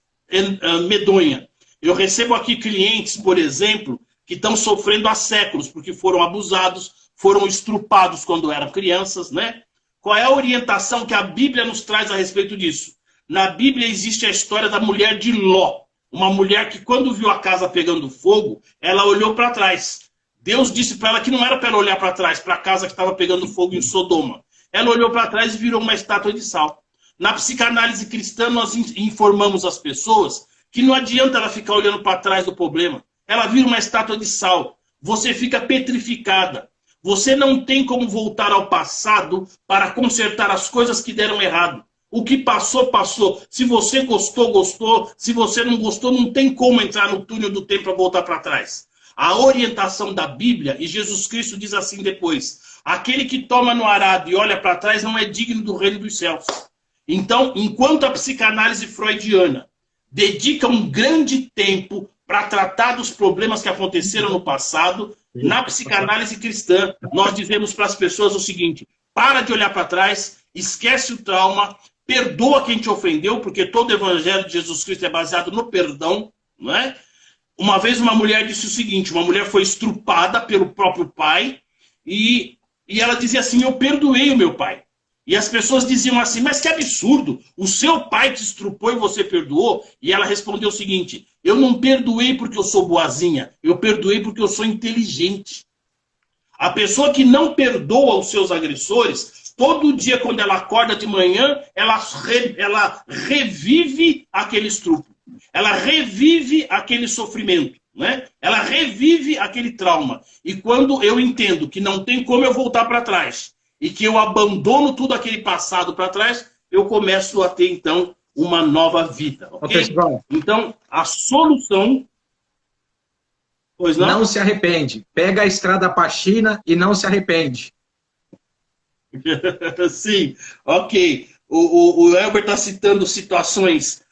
medonha. Eu recebo aqui clientes, por exemplo, que estão sofrendo há séculos, porque foram abusados, foram estrupados quando eram crianças, né? Qual é a orientação que a Bíblia nos traz a respeito disso? Na Bíblia existe a história da mulher de Ló. Uma mulher que, quando viu a casa pegando fogo, ela olhou para trás. Deus disse para ela que não era para ela olhar para trás, para a casa que estava pegando fogo em Sodoma. Ela olhou para trás e virou uma estátua de sal. Na psicanálise cristã, nós informamos as pessoas que não adianta ela ficar olhando para trás do problema. Ela vira uma estátua de sal. Você fica petrificada. Você não tem como voltar ao passado para consertar as coisas que deram errado. O que passou, passou. Se você gostou, gostou. Se você não gostou, não tem como entrar no túnel do tempo para voltar para trás. A orientação da Bíblia, e Jesus Cristo diz assim depois: aquele que toma no arado e olha para trás não é digno do reino dos céus. Então, enquanto a psicanálise freudiana dedica um grande tempo para tratar dos problemas que aconteceram no passado, na psicanálise cristã, nós dizemos para as pessoas o seguinte: para de olhar para trás, esquece o trauma, perdoa quem te ofendeu, porque todo o evangelho de Jesus Cristo é baseado no perdão, não é? Uma vez uma mulher disse o seguinte, uma mulher foi estrupada pelo próprio pai, e ela dizia assim: eu perdoei o meu pai. E as pessoas diziam assim: mas que absurdo, o seu pai te estrupou e você perdoou? E ela respondeu o seguinte: eu não perdoei porque eu sou boazinha, eu perdoei porque eu sou inteligente. A pessoa que não perdoa os seus agressores, todo dia quando ela acorda de manhã, ela revive aquele estupro, ela revive aquele sofrimento, né? Ela revive aquele trauma. E quando eu entendo que não tem como eu voltar para trás, e que eu abandono tudo aquele passado para trás, eu começo a ter, então, uma nova vida. Okay? Então, a solução... Pois não? Não se arrepende. Pega a estrada para a China e não se arrepende. Sim, ok. O Elber está citando situações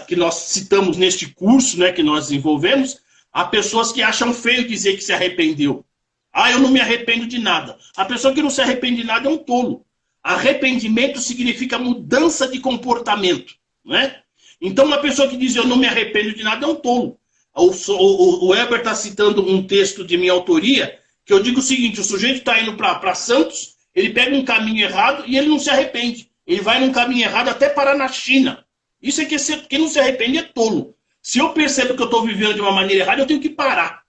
que nós citamos neste curso, né, que nós desenvolvemos. Há pessoas que acham feio dizer que se arrependeu. Ah, eu não me arrependo de nada. A pessoa que não se arrepende de nada é um tolo. Arrependimento significa mudança de comportamento, né? Então, uma pessoa que diz eu não me arrependo de nada é um tolo. O Elber está citando um texto de minha autoria, que eu digo o seguinte: o sujeito está indo para Santos, ele pega um caminho errado e ele não se arrepende. Ele vai num caminho errado até parar na China. Isso é que quem não se arrepende é tolo. Se eu percebo que eu estou vivendo de uma maneira errada, eu tenho que parar.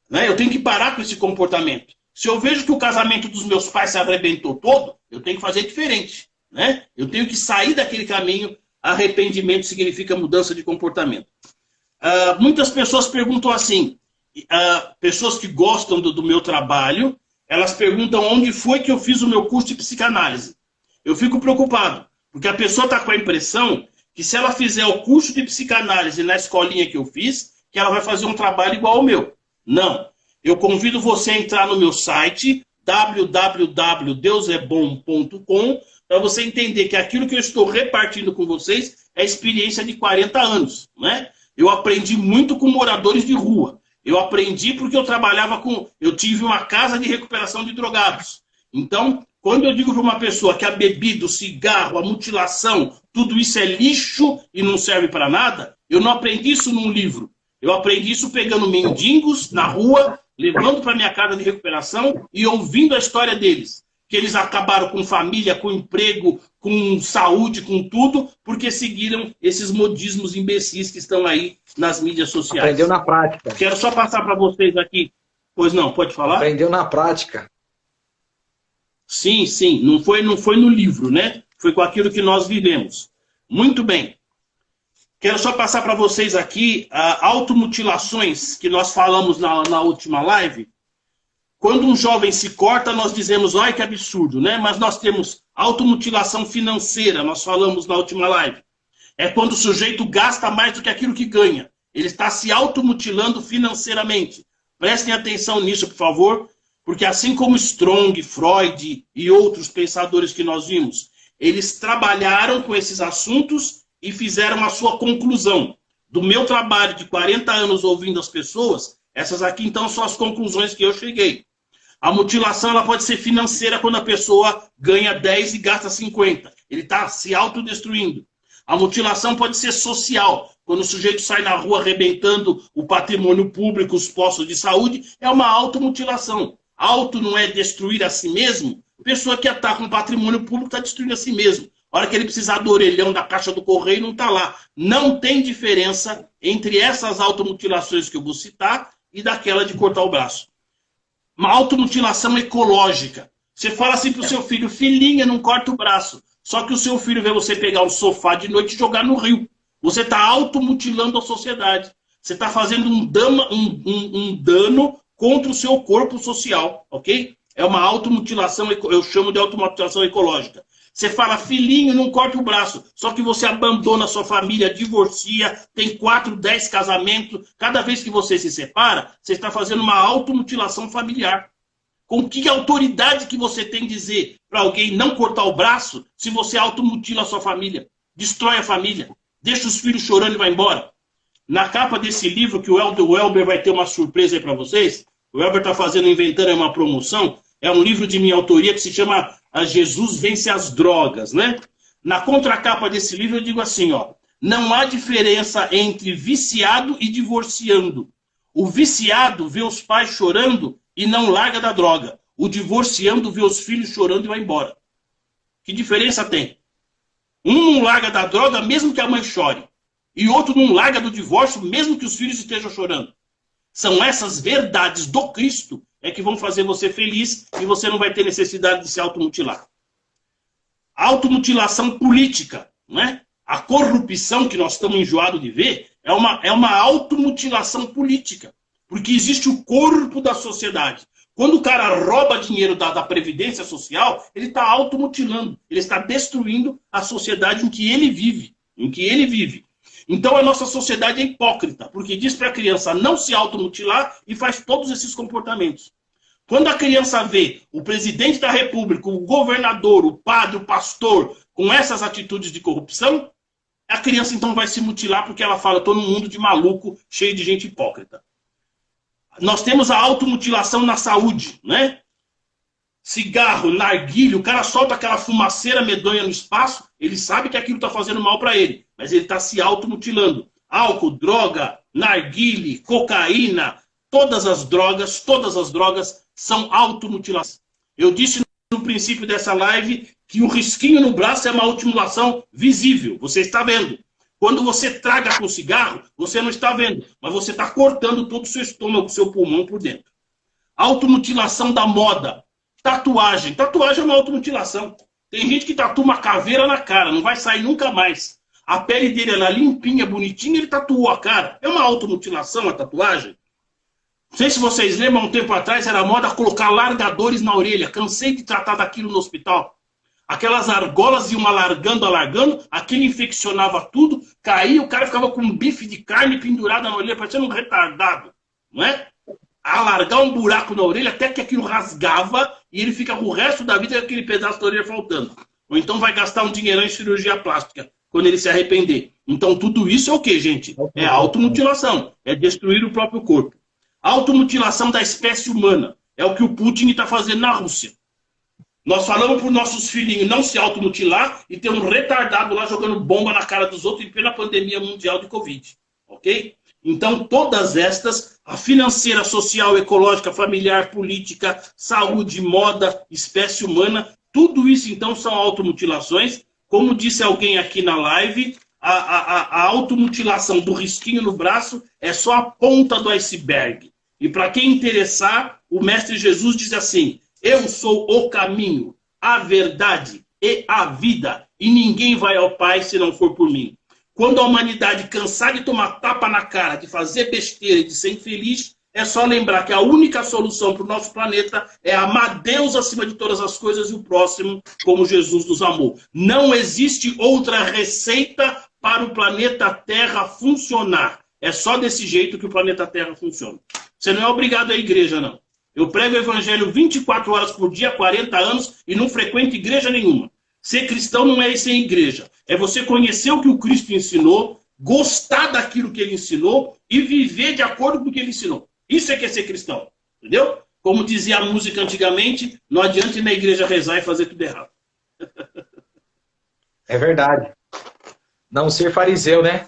Né? Eu tenho que parar com esse comportamento. Se eu vejo que o casamento dos meus pais se arrebentou todo, eu tenho que fazer diferente. Né? Eu tenho que sair daquele caminho. Arrependimento significa mudança de comportamento. Muitas pessoas perguntam assim, pessoas que gostam do meu trabalho, elas perguntam onde foi que eu fiz o meu curso de psicanálise. Eu fico preocupado, porque a pessoa está com a impressão que se ela fizer o curso de psicanálise na escolinha que eu fiz, que ela vai fazer um trabalho igual ao meu. Não. Eu convido você a entrar no meu site, www.deusebom.com, para você entender que aquilo que eu estou repartindo com vocês é experiência de 40 anos, né? Eu aprendi muito com moradores de rua. Eu aprendi porque eu trabalhava com... Eu tive uma casa de recuperação de drogados. Então, quando eu digo para uma pessoa que a bebida, o cigarro, a mutilação, tudo isso é lixo e não serve para nada, eu não aprendi isso num livro. Eu aprendi isso pegando mendigos na rua, levando para minha casa de recuperação e ouvindo a história deles. Que eles acabaram com família, com emprego, com saúde, com tudo, porque seguiram esses modismos imbecis que estão aí nas mídias sociais. Aprendeu na prática. Quero só passar para vocês aqui. Pois não, pode falar? Aprendeu na prática. Sim, sim. Não foi no livro, né? Foi com aquilo que nós vivemos. Muito bem. Quero só passar para vocês aqui automutilações que nós falamos na última live. Quando um jovem se corta, nós dizemos, ai que absurdo, né? Mas nós temos automutilação financeira, nós falamos na última live. É quando o sujeito gasta mais do que aquilo que ganha. Ele está se automutilando financeiramente. Prestem atenção nisso, por favor, porque assim como Strong, Freud e outros pensadores que nós vimos, eles trabalharam com esses assuntos e fizeram a sua conclusão. Do meu trabalho de 40 anos ouvindo as pessoas, essas aqui então são as conclusões que eu cheguei. A mutilação ela pode ser financeira quando a pessoa ganha 10 e gasta 50. Ele está se autodestruindo. A mutilação pode ser social. Quando o sujeito sai na rua arrebentando o patrimônio público, os postos de saúde, é uma automutilação. Auto não é destruir a si mesmo. A pessoa que ataca um patrimônio público está destruindo a si mesmo. A hora que ele precisar do orelhão da caixa do correio, não está lá. Não tem diferença entre essas automutilações que eu vou citar e daquela de cortar o braço. Uma automutilação ecológica. Você fala assim para o seu filho, filhinha, não corta o braço. Só que o seu filho vê você pegar um sofá de noite e jogar no rio. Você está automutilando a sociedade. Você está fazendo um dano contra o seu corpo social, ok? É uma automutilação, eu chamo de automutilação ecológica. Você fala, filhinho, não corta o braço. Só que você abandona a sua família, divorcia, tem 4, 10 casamentos. Cada vez que você se separa, você está fazendo uma automutilação familiar. Com que autoridade que você tem dizer para alguém não cortar o braço se você automutila a sua família, destrói a família, deixa os filhos chorando e vai embora? Na capa desse livro, que o Elber vai ter uma surpresa aí para vocês, o Elber está fazendo, inventando uma promoção, é um livro de minha autoria que se chama Jesus Vence as Drogas, né? Na contracapa desse livro eu digo assim, ó, não há diferença entre viciado e divorciando. O viciado vê os pais chorando e não larga da droga. O divorciando vê os filhos chorando e vai embora. Que diferença tem? Um não larga da droga mesmo que a mãe chore. E outro não larga do divórcio mesmo que os filhos estejam chorando. São essas verdades do Cristo que vão fazer você feliz e você não vai ter necessidade de se automutilar. Automutilação política, né? A corrupção que nós estamos enjoados de ver é uma automutilação política. Porque existe o corpo da sociedade. Quando o cara rouba dinheiro da Previdência Social, ele está automutilando. Ele está destruindo a sociedade em que ele vive. Então a nossa sociedade é hipócrita, porque diz para a criança não se automutilar e faz todos esses comportamentos. Quando a criança vê o presidente da república, o governador, o padre, o pastor, com essas atitudes de corrupção, a criança então vai se mutilar porque ela fala, estou num mundo de maluco, cheio de gente hipócrita. Nós temos a automutilação na saúde, né? Cigarro, narguilho, o cara solta aquela fumaceira medonha no espaço, ele sabe que aquilo está fazendo mal para ele, mas ele está se automutilando. Álcool, droga, narguile, cocaína, todas as drogas são automutilação. Eu disse no princípio dessa live que o risquinho no braço é uma automutilação visível, você está vendo. Quando você traga com cigarro, você não está vendo, mas você está cortando todo o seu estômago, o seu pulmão por dentro. Automutilação da moda. Tatuagem. Tatuagem é uma automutilação. Tem gente que tatua uma caveira na cara, não vai sair nunca mais. A pele dele era limpinha, bonitinha, ele tatuou a cara. É uma automutilação a tatuagem? Não sei se vocês lembram, há um tempo atrás era moda colocar largadores na orelha. Cansei de tratar daquilo no hospital. Aquelas argolas iam alargando, aquilo infeccionava tudo, caía, o cara ficava com um bife de carne pendurado na orelha, parecendo um retardado, não é? Alargar um buraco na orelha até que aquilo rasgava e ele fica o resto da vida com aquele pedaço da orelha faltando. Ou então vai gastar um dinheirão em cirurgia plástica, quando ele se arrepender. Então tudo isso é o que, gente? É automutilação, é destruir o próprio corpo. Automutilação da espécie humana, é o que o Putin está fazendo na Rússia. Nós falamos para os nossos filhinhos não se automutilar e ter um retardado lá jogando bomba na cara dos outros em plena pandemia mundial de Covid. Ok? Então, todas estas, a financeira, social, ecológica, familiar, política, saúde, moda, espécie humana, tudo isso, então, são automutilações. Como disse alguém aqui na live, a automutilação do risquinho no braço é só a ponta do iceberg. E para quem interessar, o Mestre Jesus diz assim, eu sou o caminho, a verdade e a vida, e ninguém vai ao Pai se não for por mim. Quando a humanidade cansar de tomar tapa na cara, de fazer besteira e de ser infeliz, é só lembrar que a única solução para o nosso planeta é amar Deus acima de todas as coisas e o próximo como Jesus nos amou. Não existe outra receita para o planeta Terra funcionar. É só desse jeito que o planeta Terra funciona. Você não é obrigado à igreja, não. Eu prego o evangelho 24 horas por dia, 40 anos, e não frequento igreja nenhuma. Ser cristão não é ir sem igreja. É você conhecer o que o Cristo ensinou, gostar daquilo que ele ensinou e viver de acordo com o que ele ensinou. Isso é que é ser cristão. Entendeu? Como dizia a música antigamente, não adianta ir na igreja rezar e fazer tudo errado. É verdade. Não ser fariseu, né?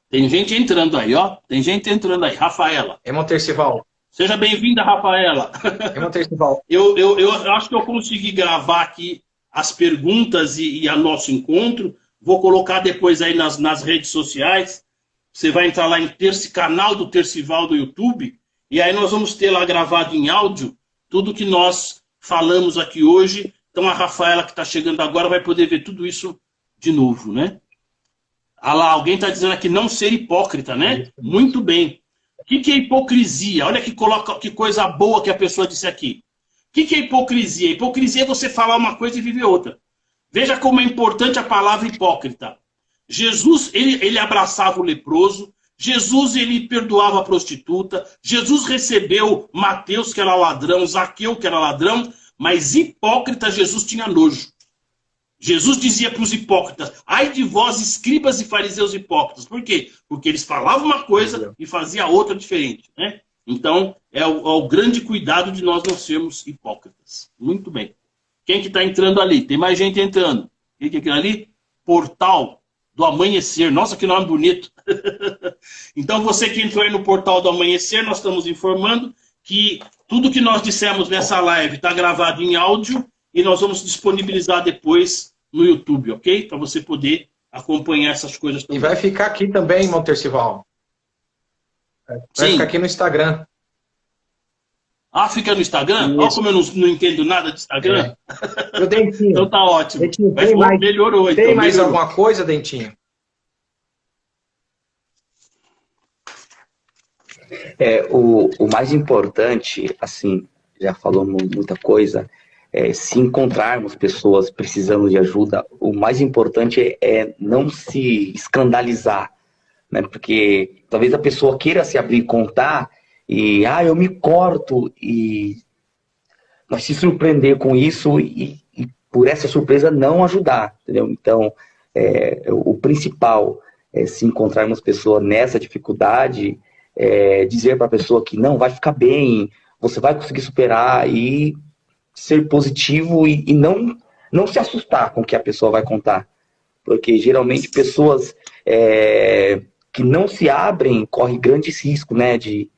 Tem gente entrando aí, ó. Tem gente entrando aí. Rafaela. Irmão Tercival. Seja bem-vinda, Rafaela. Irmão Tercival. Eu acho que eu consegui gravar aqui as perguntas e a nosso encontro. Vou colocar depois aí nas redes sociais. Você vai entrar lá em canal do Tercival do YouTube. E aí nós vamos ter lá gravado em áudio tudo que nós falamos aqui hoje. Então a Rafaela que está chegando agora vai poder ver tudo isso de novo, né? Ah lá, alguém está dizendo aqui não ser hipócrita, né? Muito bem. O que é hipocrisia? Olha que coisa boa que a pessoa disse aqui. O que é hipocrisia? Hipocrisia é você falar uma coisa e viver outra. Veja como é importante a palavra hipócrita. Jesus, ele abraçava o leproso. Jesus, ele perdoava a prostituta. Jesus recebeu Mateus, que era ladrão, Zaqueu, que era ladrão, mas hipócrita Jesus tinha nojo. Jesus dizia para os hipócritas: ai de vós, escribas e fariseus hipócritas. Por quê? Porque eles falavam uma coisa e faziam outra diferente, né? Então, é o grande cuidado de nós não sermos hipócritas. Muito bem. Quem que está entrando ali? Tem mais gente entrando. O que é aquilo ali? Portal do Amanhecer. Nossa, que nome bonito. Então, você que entrou aí no Portal do Amanhecer, nós estamos informando que tudo que nós dissemos nessa live está gravado em áudio e nós vamos disponibilizar depois no YouTube, ok? Para você poder acompanhar essas coisas também. E vai ficar aqui também, irmão Tercival. Vai ficar aqui no Instagram. Ah, fica no Instagram? Olha como eu não entendo nada de Instagram. É. Dentinho, então tá ótimo. Dentinho, mas melhorou. Tem então, mais melhorou. alguma coisa, Dentinho? O mais importante, assim, já falamos muita coisa, se encontrarmos pessoas precisando de ajuda, o mais importante é não se escandalizar, né? Porque talvez a pessoa queira se abrir e contar e, eu me corto, e nós se surpreender com isso e por essa surpresa não ajudar, entendeu? Então, o principal é se encontrarmos pessoas nessa dificuldade, dizer para a pessoa que não, vai ficar bem, você vai conseguir superar, e ser positivo e não se assustar com o que a pessoa vai contar. Porque geralmente pessoas que não se abrem correm grandes riscos, né, de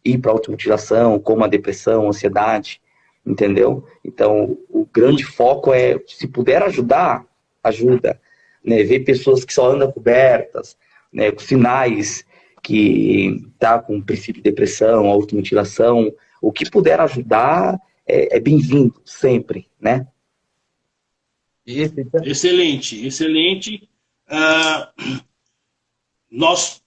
ir para a automutilação, como a depressão, a ansiedade, entendeu? Então, o grande foco é, se puder ajudar, ajuda. Né? Ver pessoas que só andam cobertas, né, com sinais que tá com princípio de depressão, automutilação, o que puder ajudar é bem-vindo, sempre, né? Excelente, excelente. Nós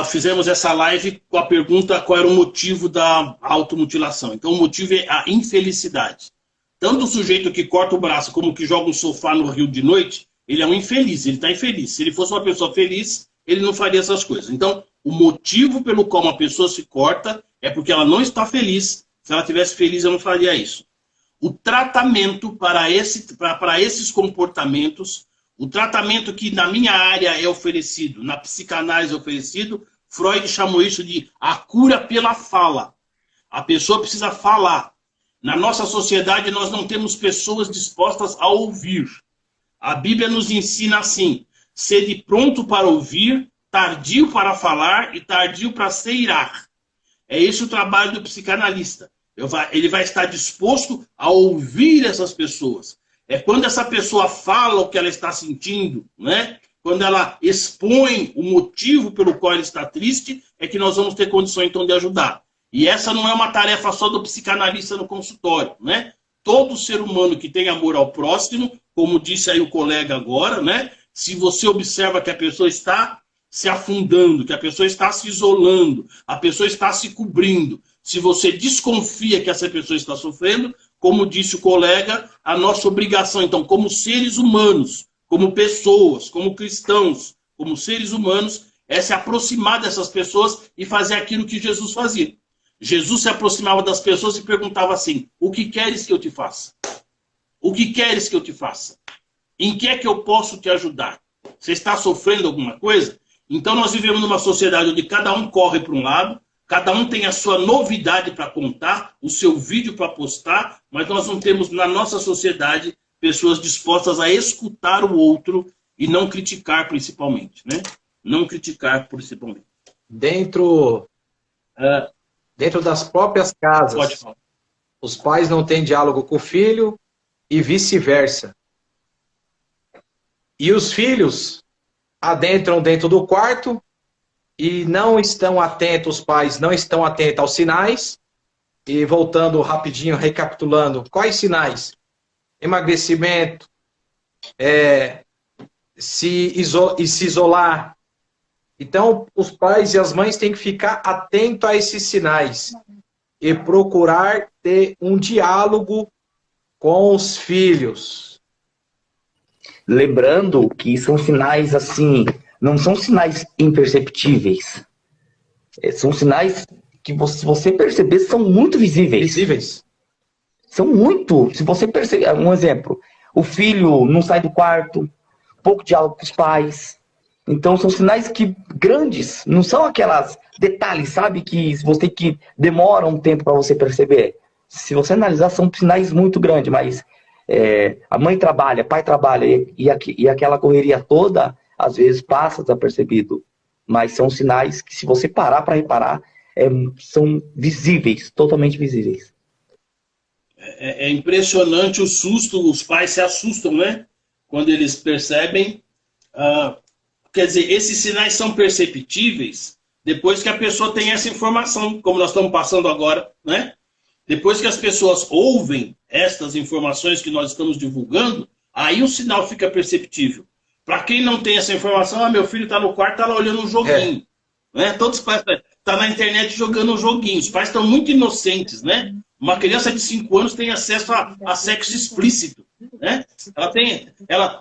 fizemos essa live com a pergunta qual era o motivo da automutilação. Então, o motivo é a infelicidade. Tanto o sujeito que corta o braço como que joga um sofá no rio de noite, ele é um infeliz, ele está infeliz. Se ele fosse uma pessoa feliz, ele não faria essas coisas. Então, o motivo pelo qual uma pessoa se corta é porque ela não está feliz. Se ela estivesse feliz, ela não faria isso. O tratamento para esses comportamentos, o tratamento que na minha área é oferecido, na psicanálise é oferecido, Freud chamou isso de a cura pela fala. A pessoa precisa falar. Na nossa sociedade, nós não temos pessoas dispostas a ouvir. A Bíblia nos ensina assim: sede pronto para ouvir, tardio para falar e tardio para se irar. É esse o trabalho do psicanalista. Ele vai estar disposto a ouvir essas pessoas. É quando essa pessoa fala o que ela está sentindo, né? Quando ela expõe o motivo pelo qual ela está triste, é que nós vamos ter condições, então, de ajudar. E essa não é uma tarefa só do psicanalista no consultório, né? Todo ser humano que tem amor ao próximo, como disse aí o colega agora, né? Se você observa que a pessoa está se afundando, que a pessoa está se isolando, a pessoa está se cobrindo, se você desconfia que essa pessoa está sofrendo, como disse o colega, a nossa obrigação, então, como seres humanos, como pessoas, como cristãos, como seres humanos, é se aproximar dessas pessoas e fazer aquilo que Jesus fazia. Jesus se aproximava das pessoas e perguntava assim: o que queres que eu te faça? O que queres que eu te faça? Em que é que eu posso te ajudar? Você está sofrendo alguma coisa? Então nós vivemos numa sociedade onde cada um corre para um lado, cada um tem a sua novidade para contar, o seu vídeo para postar, mas nós não temos na nossa sociedade pessoas dispostas a escutar o outro e não criticar principalmente, né? Não criticar principalmente. Dentro das próprias casas, os pais não têm diálogo com o filho e vice-versa. E os filhos adentram dentro do quarto e não estão atentos, os pais não estão atentos aos sinais. E voltando rapidinho, recapitulando, quais sinais? Emagrecimento, se isolar. Então, os pais e as mães têm que ficar atentos a esses sinais e procurar ter um diálogo com os filhos. Lembrando que são sinais, assim, não são sinais imperceptíveis. São sinais que, se você perceber, são muito visíveis. São muito. Se você perceber, um exemplo, o filho não sai do quarto, pouco diálogo com os pais. Então, são sinais grandes, não são aquelas detalhes, sabe, que demora um tempo para você perceber. Se você analisar, são sinais muito grandes, mas a mãe trabalha, pai trabalha, e aquela correria toda, às vezes, passa desapercebido. Mas são sinais que, se você parar para reparar, são visíveis, totalmente visíveis. É impressionante o susto, os pais se assustam, né? Quando eles percebem. Quer dizer, esses sinais são perceptíveis depois que a pessoa tem essa informação, como nós estamos passando agora, né? Depois que as pessoas ouvem estas informações que nós estamos divulgando, aí o sinal fica perceptível. Para quem não tem essa informação, meu filho está no quarto, está lá olhando um joguinho. Né? Todos os pais estão na internet jogando um joguinho. Os pais estão muito inocentes, né? Uma criança de 5 anos tem acesso a sexo explícito. Né?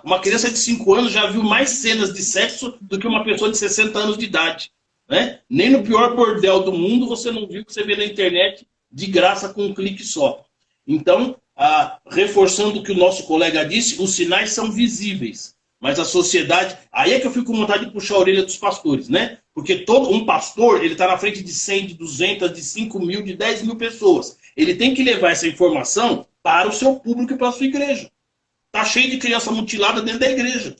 Uma criança de 5 anos já viu mais cenas de sexo do que uma pessoa de 60 anos de idade. Né? Nem no pior bordel do mundo você não viu o que você vê na internet de graça com um clique só. Então, reforçando o que o nosso colega disse, os sinais são visíveis. Mas a sociedade... Aí é que eu fico com vontade de puxar a orelha dos pastores, né? Porque todo um pastor, ele está na frente de 100, de 200, de 5 mil, de 10 mil pessoas. Ele tem que levar essa informação para o seu público e para a sua igreja. Está cheio de criança mutilada dentro da igreja.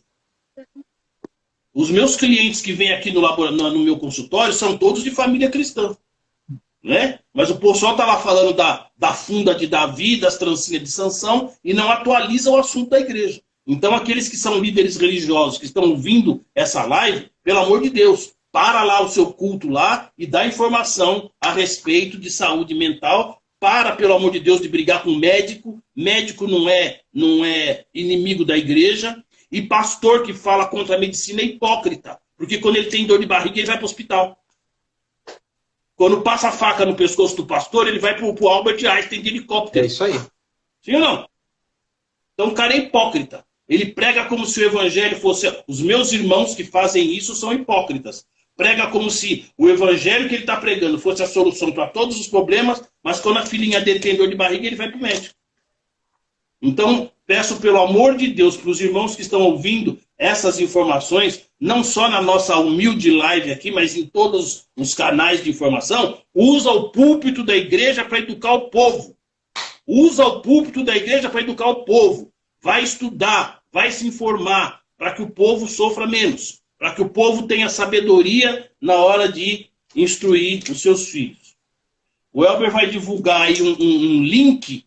Os meus clientes que vêm aqui no meu consultório são todos de família cristã. Né? Mas o pessoal está lá falando da funda de Davi, das trancinhas de Sansão, e não atualiza o assunto da igreja. Então, aqueles que são líderes religiosos, que estão ouvindo essa live, pelo amor de Deus, para lá o seu culto lá e dá informação a respeito de saúde mental. Para, pelo amor de Deus, de brigar com médico. Médico não é inimigo da igreja. E pastor que fala contra a medicina é hipócrita. Porque quando ele tem dor de barriga, ele vai para o hospital. Quando passa a faca no pescoço do pastor, ele vai para o Albert Einstein de helicóptero. É isso aí. Sim ou não? Então o cara é hipócrita. Ele prega como se o evangelho fosse... Os meus irmãos que fazem isso são hipócritas. Prega como se o evangelho que ele está pregando fosse a solução para todos os problemas, mas quando a filhinha dele tem dor de barriga, ele vai para o médico. Então, peço pelo amor de Deus para os irmãos que estão ouvindo essas informações, não só na nossa humilde live aqui, mas em todos os canais de informação, usa o púlpito da igreja para educar o povo. Usa o púlpito da igreja para educar o povo. Vai estudar, vai se informar, para que o povo sofra menos. Para que o povo tenha sabedoria na hora de instruir os seus filhos. O Elber vai divulgar aí um link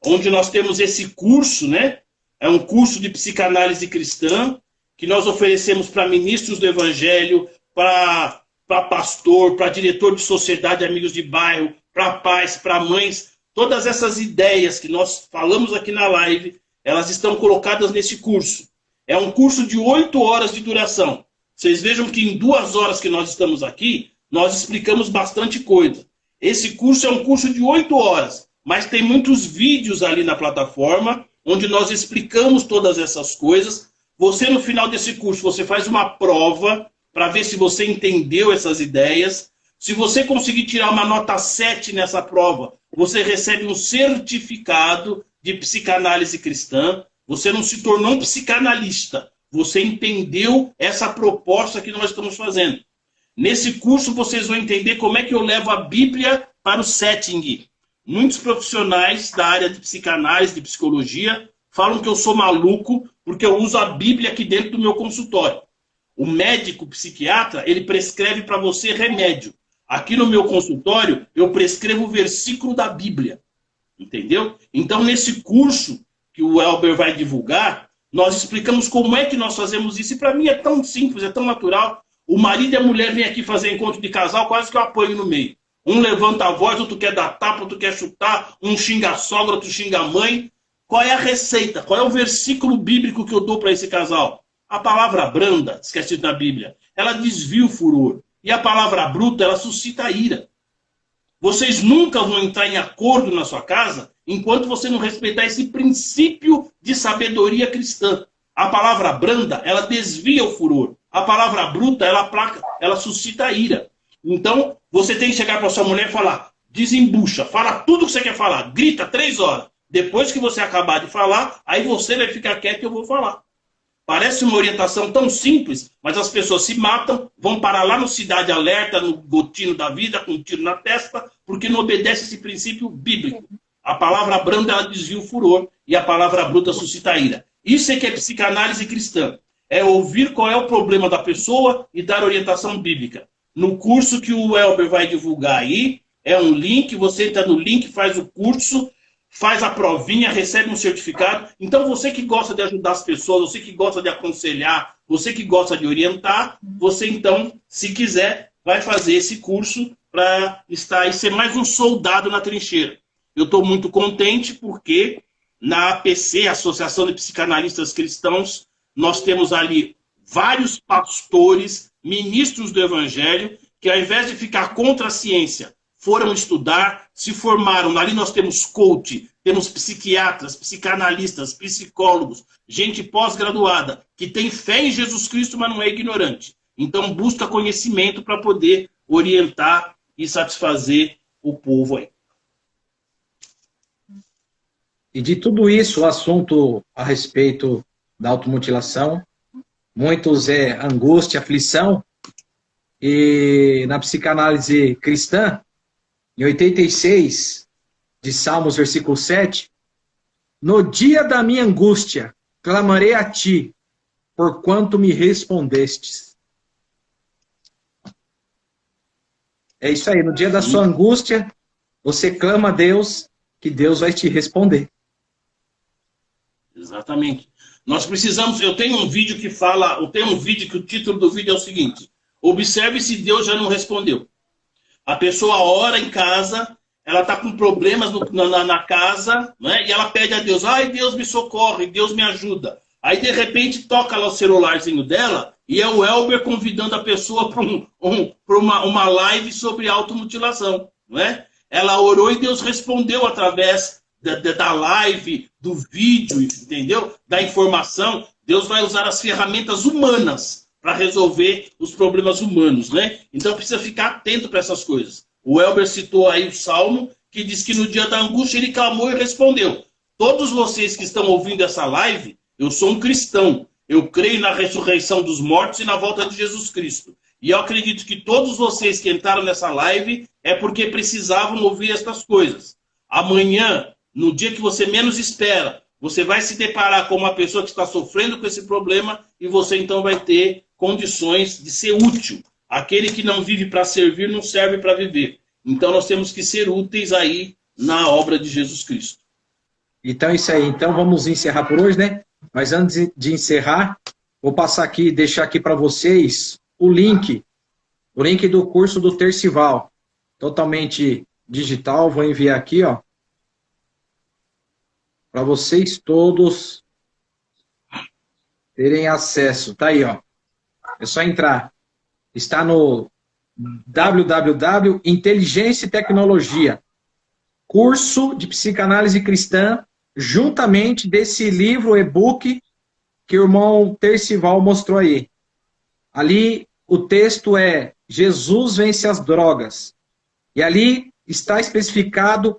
onde nós temos esse curso, né? É um curso de psicanálise cristã que nós oferecemos para ministros do evangelho, para pastor, para diretor de sociedade, amigos de bairro, para pais, para mães. Todas essas ideias que nós falamos aqui na live, elas estão colocadas nesse curso. É um curso de 8 horas de duração. Vocês vejam que em 2 horas que nós estamos aqui, nós explicamos bastante coisa. Esse curso é um curso de 8 horas, mas tem muitos vídeos ali na plataforma, onde nós explicamos todas essas coisas. Você, no final desse curso, você faz uma prova para ver se você entendeu essas ideias. Se você conseguir tirar uma nota 7 nessa prova, você recebe um certificado de psicanálise cristã. Você não se tornou um psicanalista. Você entendeu essa proposta que nós estamos fazendo. Nesse curso vocês vão entender como é que eu levo a Bíblia para o setting. Muitos profissionais da área de psicanálise, de psicologia, falam que eu sou maluco porque eu uso a Bíblia aqui dentro do meu consultório. O médico psiquiatra, ele prescreve para você remédio. Aqui no meu consultório, eu prescrevo o versículo da Bíblia. Entendeu? Então, nesse curso que o Elber vai divulgar, nós explicamos como é que nós fazemos isso. E para mim é tão simples, é tão natural. O marido e a mulher vêm aqui fazer encontro de casal, quase que eu apanho no meio. Um levanta a voz, outro quer dar tapa, outro quer chutar, um xinga a sogra, outro xinga a mãe. Qual é a receita? Qual é o versículo bíblico que eu dou para esse casal? A palavra branda, esquecido na Bíblia, ela desvia o furor. E a palavra bruta, ela suscita a ira. Vocês nunca vão entrar em acordo na sua casa enquanto você não respeitar esse princípio de sabedoria cristã. A palavra branda, ela desvia o furor. A palavra bruta, ela suscita ira. Então, você tem que chegar para sua mulher e falar, desembucha, fala tudo que você quer falar, grita 3 horas. Depois que você acabar de falar, aí você vai ficar quieto e eu vou falar. Parece uma orientação tão simples, mas as pessoas se matam, vão parar lá no Cidade Alerta, no Gotino da Vida, com um tiro na testa, porque não obedece esse princípio bíblico. A palavra branda, ela desvia o furor, e a palavra bruta suscita a ira. Isso é que é psicanálise cristã. É ouvir qual é o problema da pessoa e dar orientação bíblica. No curso que o Elber vai divulgar aí, é um link, você entra no link, faz o curso, faz a provinha, recebe um certificado. Então, você que gosta de ajudar as pessoas, você que gosta de aconselhar, você que gosta de orientar, você então, se quiser, vai fazer esse curso para estar e ser mais um soldado na trincheira. Eu estou muito contente porque na APC, Associação de Psicanalistas Cristãos, nós temos ali vários pastores, ministros do Evangelho, que ao invés de ficar contra a ciência, foram estudar, se formaram. Ali nós temos coach, temos psiquiatras, psicanalistas, psicólogos, gente pós-graduada, que tem fé em Jesus Cristo, mas não é ignorante. Então busca conhecimento para poder orientar e satisfazer o povo aí. E de tudo isso, o assunto a respeito da automutilação, muitos é angústia, aflição, e na psicanálise cristã, em 86, de Salmos, versículo 7, no dia da minha angústia, clamarei a ti, porquanto me respondestes. É isso aí, no dia da sua angústia, você clama a Deus, que Deus vai te responder. Exatamente. Nós precisamos, eu tenho um vídeo que o título do vídeo é o seguinte, observe se Deus já não respondeu. A pessoa ora em casa, ela está com problemas na casa, né? E ela pede a Deus, ai Deus me socorre, Deus me ajuda. Aí de repente toca lá o celularzinho dela e é o Elber convidando a pessoa para uma live sobre automutilação. Não é? Ela orou e Deus respondeu através da live, do vídeo, entendeu? Da informação. Deus vai usar as ferramentas humanas para resolver os problemas humanos, né? Então precisa ficar atento para essas coisas. O Elber citou aí o Salmo, que diz que no dia da angústia ele clamou e respondeu. Todos vocês que estão ouvindo essa live, eu sou um cristão. Eu creio na ressurreição dos mortos e na volta de Jesus Cristo. E eu acredito que todos vocês que entraram nessa live é porque precisavam ouvir estas coisas. Amanhã, no dia que você menos espera, você vai se deparar com uma pessoa que está sofrendo com esse problema e você então vai ter condições de ser útil. Aquele que não vive para servir não serve para viver. Então nós temos que ser úteis aí na obra de Jesus Cristo. Então é isso aí. Então vamos encerrar por hoje, né? Mas antes de encerrar, vou passar aqui, deixar aqui para vocês o link do curso do Tercival, totalmente digital. Vou enviar aqui, ó, para vocês todos terem acesso. Tá aí, ó. É só entrar. Está no www Inteligência e Tecnologia, curso de psicanálise cristã, juntamente desse livro e-book que o irmão Tercival mostrou aí. Ali o texto é Jesus vence as drogas. E ali está especificado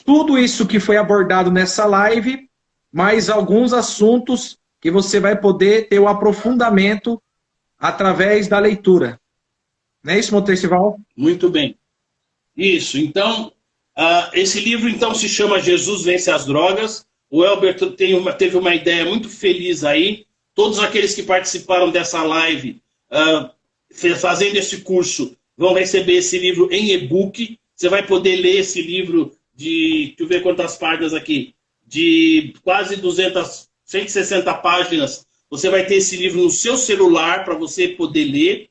tudo isso que foi abordado nessa live, mais alguns assuntos que você vai poder ter o aprofundamento através da leitura. Não é isso, irmão Tercival? Muito bem. Isso. Então, esse livro então se chama Jesus Vence as Drogas. O Elber teve uma ideia muito feliz aí. Todos aqueles que participaram dessa live fazendo esse curso vão receber esse livro em e-book. Você vai poder ler esse livro deixa eu ver quantas páginas aqui, de quase 160 páginas. Você vai ter esse livro no seu celular para você poder ler.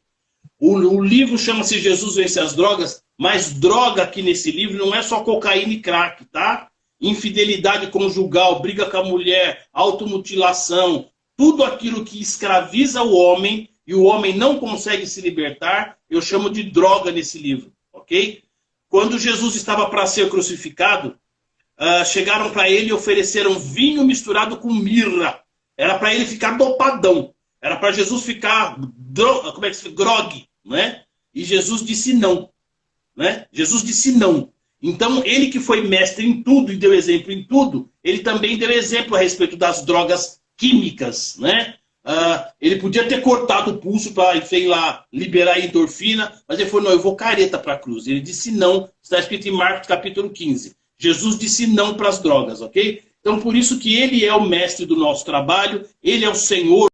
O livro chama-se Jesus Vence as Drogas, mas droga aqui nesse livro não é só cocaína e crack, tá? Infidelidade conjugal, briga com a mulher, automutilação, tudo aquilo que escraviza o homem e o homem não consegue se libertar, eu chamo de droga nesse livro, ok? Quando Jesus estava para ser crucificado, chegaram para ele e ofereceram vinho misturado com mirra. Era para ele ficar dopadão. Era para Jesus ficar como é que se diz? Grogue, né? E Jesus disse não, né? Jesus disse não. Então, ele que foi mestre em tudo e deu exemplo em tudo, ele também deu exemplo a respeito das drogas químicas, né? Ele podia ter cortado o pulso para, sei lá, liberar a endorfina, mas ele falou, não, eu vou careta para a cruz. Ele disse não, está escrito em Marcos capítulo 15. Jesus disse não para as drogas, ok? Então, por isso que ele é o mestre do nosso trabalho, ele é o Senhor